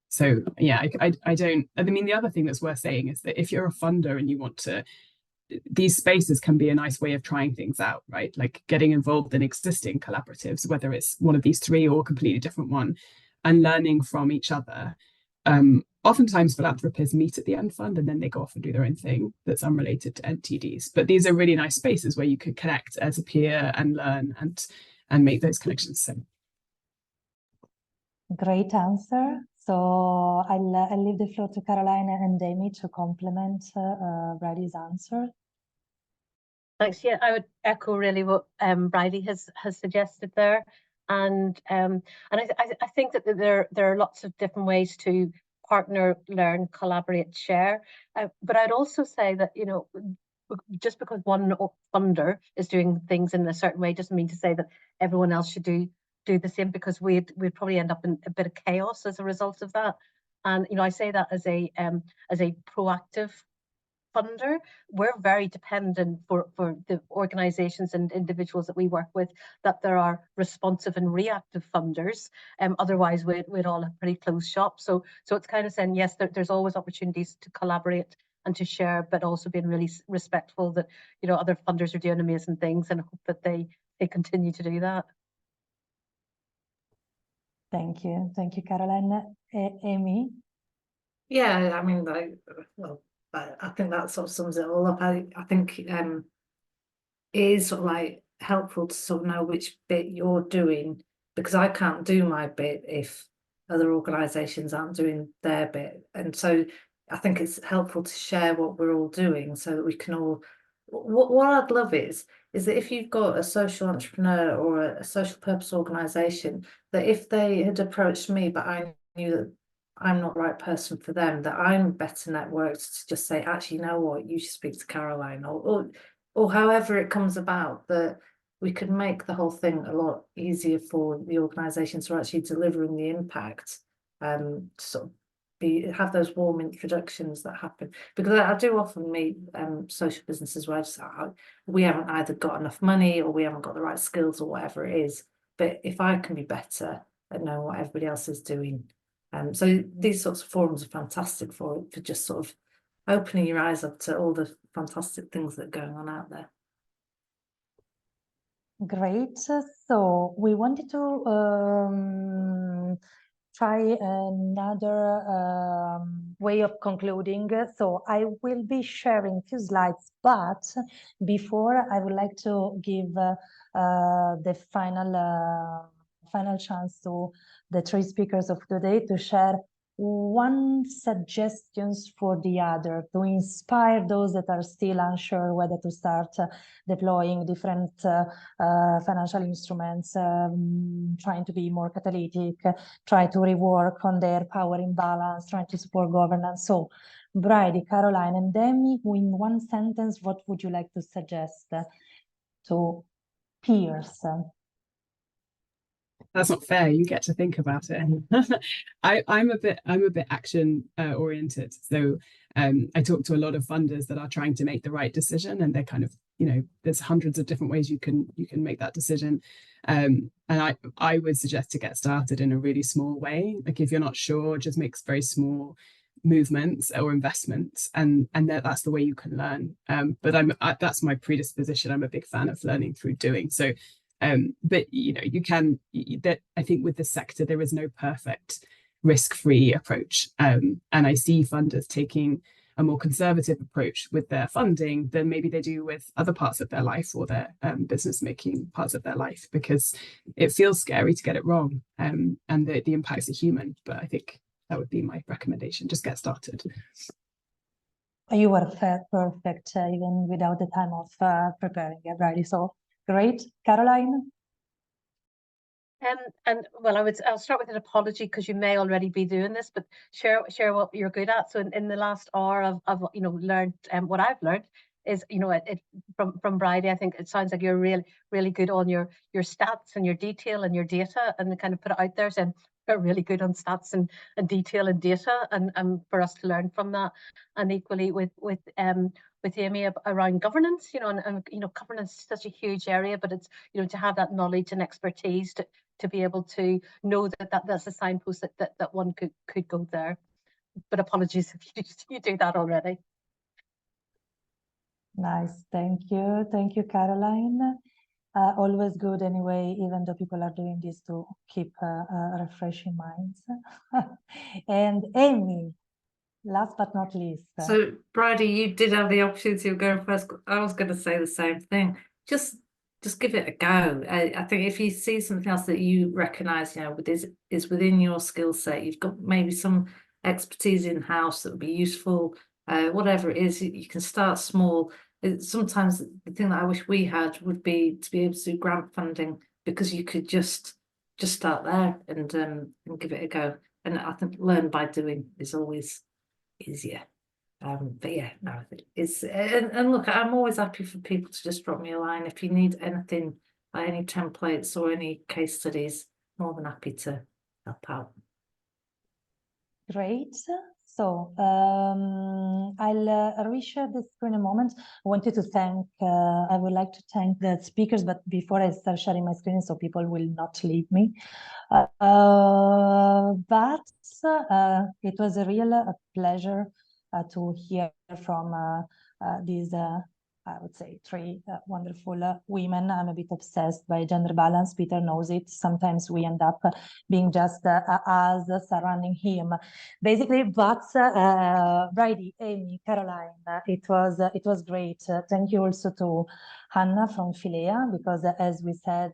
So yeah, I mean, the other thing that's worth saying is that if you're a funder and you want to, these spaces can be a nice way of trying things out, right? Like getting involved in existing collaboratives, whether it's one of these three or a completely different one, and learning from each other. Oftentimes philanthropists meet at the end fund and then they go off and do their own thing that's unrelated to NTDs. But these are really nice spaces where you can connect as a peer and learn and make those connections. So. Great answer. So I'll leave the floor to Caroline and Amy to complement Bridie's answer. Thanks. Yeah, I would echo really what Bridie has suggested there, and I think that there are lots of different ways to partner, learn, collaborate, share. But I'd also say that, you know, just because one funder is doing things in a certain way doesn't mean to say that everyone else should do the same, because we'd probably end up in a bit of chaos as a result of that. And you know, I say that as a proactive funder. We're very dependent for the organizations and individuals that we work with that there are responsive and reactive funders. Otherwise we'd all have pretty closed shop. So it's kind of saying, yes, there's always opportunities to collaborate and to share, but also being really respectful that, you know, other funders are doing amazing things, and hope that they continue to do that. Thank you, Caroline. Amy? Yeah, I mean, I think that sort of sums it all up. I think it is sort of like helpful to sort of know which bit you're doing, because I can't do my bit if other organisations aren't doing their bit. And so I think it's helpful to share what we're all doing so that we can all, what I'd love is that if you've got a social entrepreneur or a social purpose organisation, that if they had approached me, but I knew that I'm not the right person for them, that I'm better networked to just say, actually, you know what, you should speak to Caroline, or however it comes about, that we could make the whole thing a lot easier for the organisations who are actually delivering the impact, sort of have those warm introductions that happen, because I do often meet social businesses where we haven't either got enough money or we haven't got the right skills or whatever it is, but if I can be better at knowing what everybody else is doing, so these sorts of forums are fantastic for just sort of opening your eyes up to all the fantastic things that are going on out there. Great. So we wanted to try another way of concluding. So I will be sharing a few slides, but before I would like to give the final chance to the three speakers of today to share one suggestions for the other, to inspire those that are still unsure whether to start deploying different financial instruments, trying to be more catalytic, try to rework on their power imbalance, trying to support governance. So Bridie, Caroline, and Demi, in one sentence, what would you like to suggest to peers? That's not fair. You get to think about it. I'm a bit action oriented. So I talk to a lot of funders that are trying to make the right decision, and they're kind of, there's hundreds of different ways you can make that decision. And I would suggest to get started in a really small way. Like if you're not sure, just make very small movements or investments, and that's the way you can learn. But that's my predisposition. I'm a big fan of learning through doing. So but you can, that I think with this sector there is no perfect risk-free approach, and I see funders taking a more conservative approach with their funding than maybe they do with other parts of their life or their business making parts of their life, because it feels scary to get it wrong, and the impacts are human. But I think that would be my recommendation. Just get started. You were perfect even without the time of preparing it, right? So great. Caroline? And well, I'll start with an apology, because you may already be doing this, but share what you're good at. So in the last hour I've learned what I've learned is from Bridie, I think it sounds like you're really good on your stats and your detail and your data, and they kind of put it out there saying we're really good on stats and detail and data, and for us to learn from that. And equally with Amy around governance, and governance is such a huge area, but it's to have that knowledge and expertise to be able to know that's a signpost that one could go there. But apologies if you do that already. Nice, thank you, Caroline. Always good anyway, even though people are doing this, to keep refreshing minds. And Amy, last but not least. So Bridie, you did have the opportunity of going first. I was going to say the same thing. Just give it a go. I think if you see something else that you recognise, is within your skill set, you've got maybe some expertise in house that would be useful. Whatever it is, you can start small. Sometimes the thing that I wish we had would be to be able to do grant funding, because you could just start there and give it a go. And I think learn by doing is always easier. But yeah, no, it's and look, I'm always happy for people to just drop me a line if you need anything, any templates or any case studies. More than happy to help out. Great. So I'll reshare the screen in a moment. I wanted to I would like to thank the speakers, but before I start sharing my screen, so people will not leave me. But it was a real pleasure to hear from these, I would say, three wonderful women. I'm a bit obsessed by gender balance. Peter knows it. Sometimes we end up being just us surrounding him, basically. But Bridie, Amy, Caroline, it was great. Thank you also to Hannah from Philea, because as we said,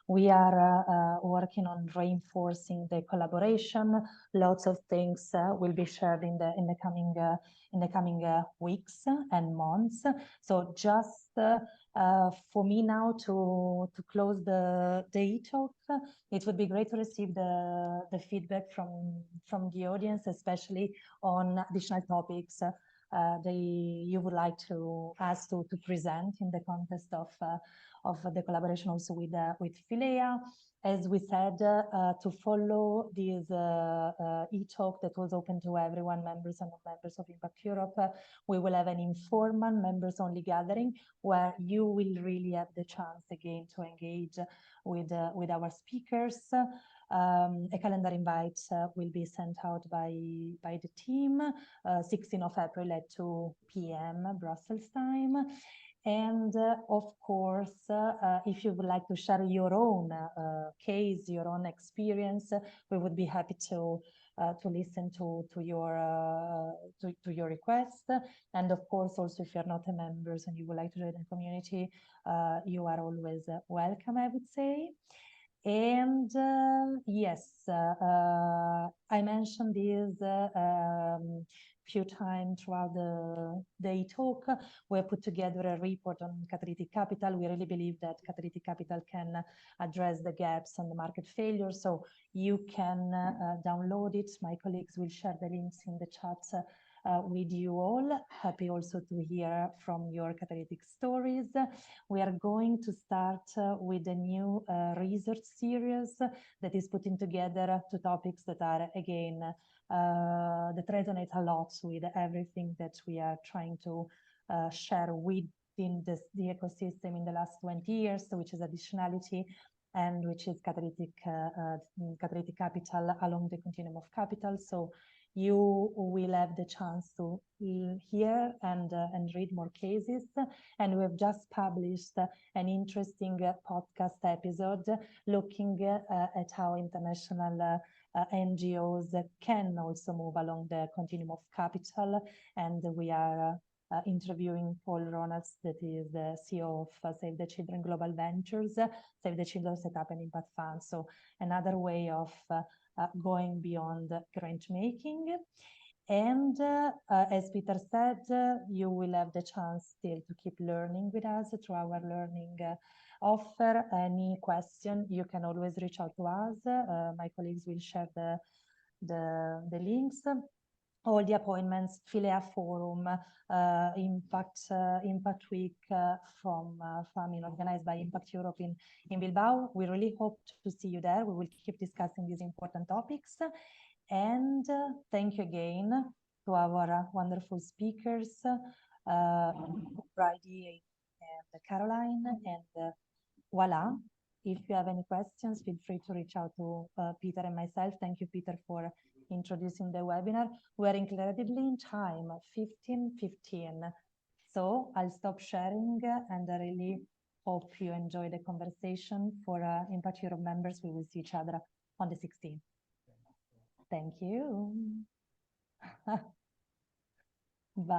we are working on reinforcing the collaboration. Lots of things will be shared in the coming weeks and months. So just for me now to close the e-talk, it would be great to receive the feedback from the audience, especially on additional topics you would like us to present in the context of the collaboration also with Philea. As we said, to follow this e-talk that was open to everyone, members and non-members of Impact Europe, we will have an informal members-only gathering where you will really have the chance again to engage with our speakers. A calendar invite will be sent out by the team, 16th of April at 2 p.m. Brussels time. And of course, if you would like to share your own case, your own experience, we would be happy to listen to your request. And of course, also if you're not a member and you would like to join the community, you are always welcome, I would say. And yes, I mentioned this few times throughout the talk. We have put together a report on catalytic capital. We really believe that catalytic capital can address the gaps and the market failure. So you can download it. My colleagues will share the links in the chat with you all. Happy also to hear from your catalytic stories. We are going to start with a new research series that is putting together two topics that are, again, that resonate a lot with everything that we are trying to share within the ecosystem in the last 20 years, which is additionality and which is catalytic capital along the continuum of capital. So you will have the chance to hear and read more cases. And we have just published an interesting podcast episode looking at how international NGOs can also move along the continuum of capital. And we are interviewing Paul Ronalds, that is the CEO of Save the Children Global Ventures. Save the Children set up an impact fund. So another way of going beyond grant making. And as Peter said, you will have the chance still to keep learning with us through our learning offer. Any question, you can always reach out to us. My colleagues will share the links. All the appointments, Philea Forum, Impact Week organized by Impact Europe in Bilbao. We really hope to see you there. We will keep discussing these important topics. And thank you again to our wonderful speakers, Brady and Caroline. And voila. If you have any questions, feel free to reach out to Peter and myself. Thank you, Peter, for introducing the webinar. We're incredibly in time, 15:15. So I'll stop sharing and I really hope you enjoy the conversation. For Impact Europe members, we will see each other on the 16th. Thank you.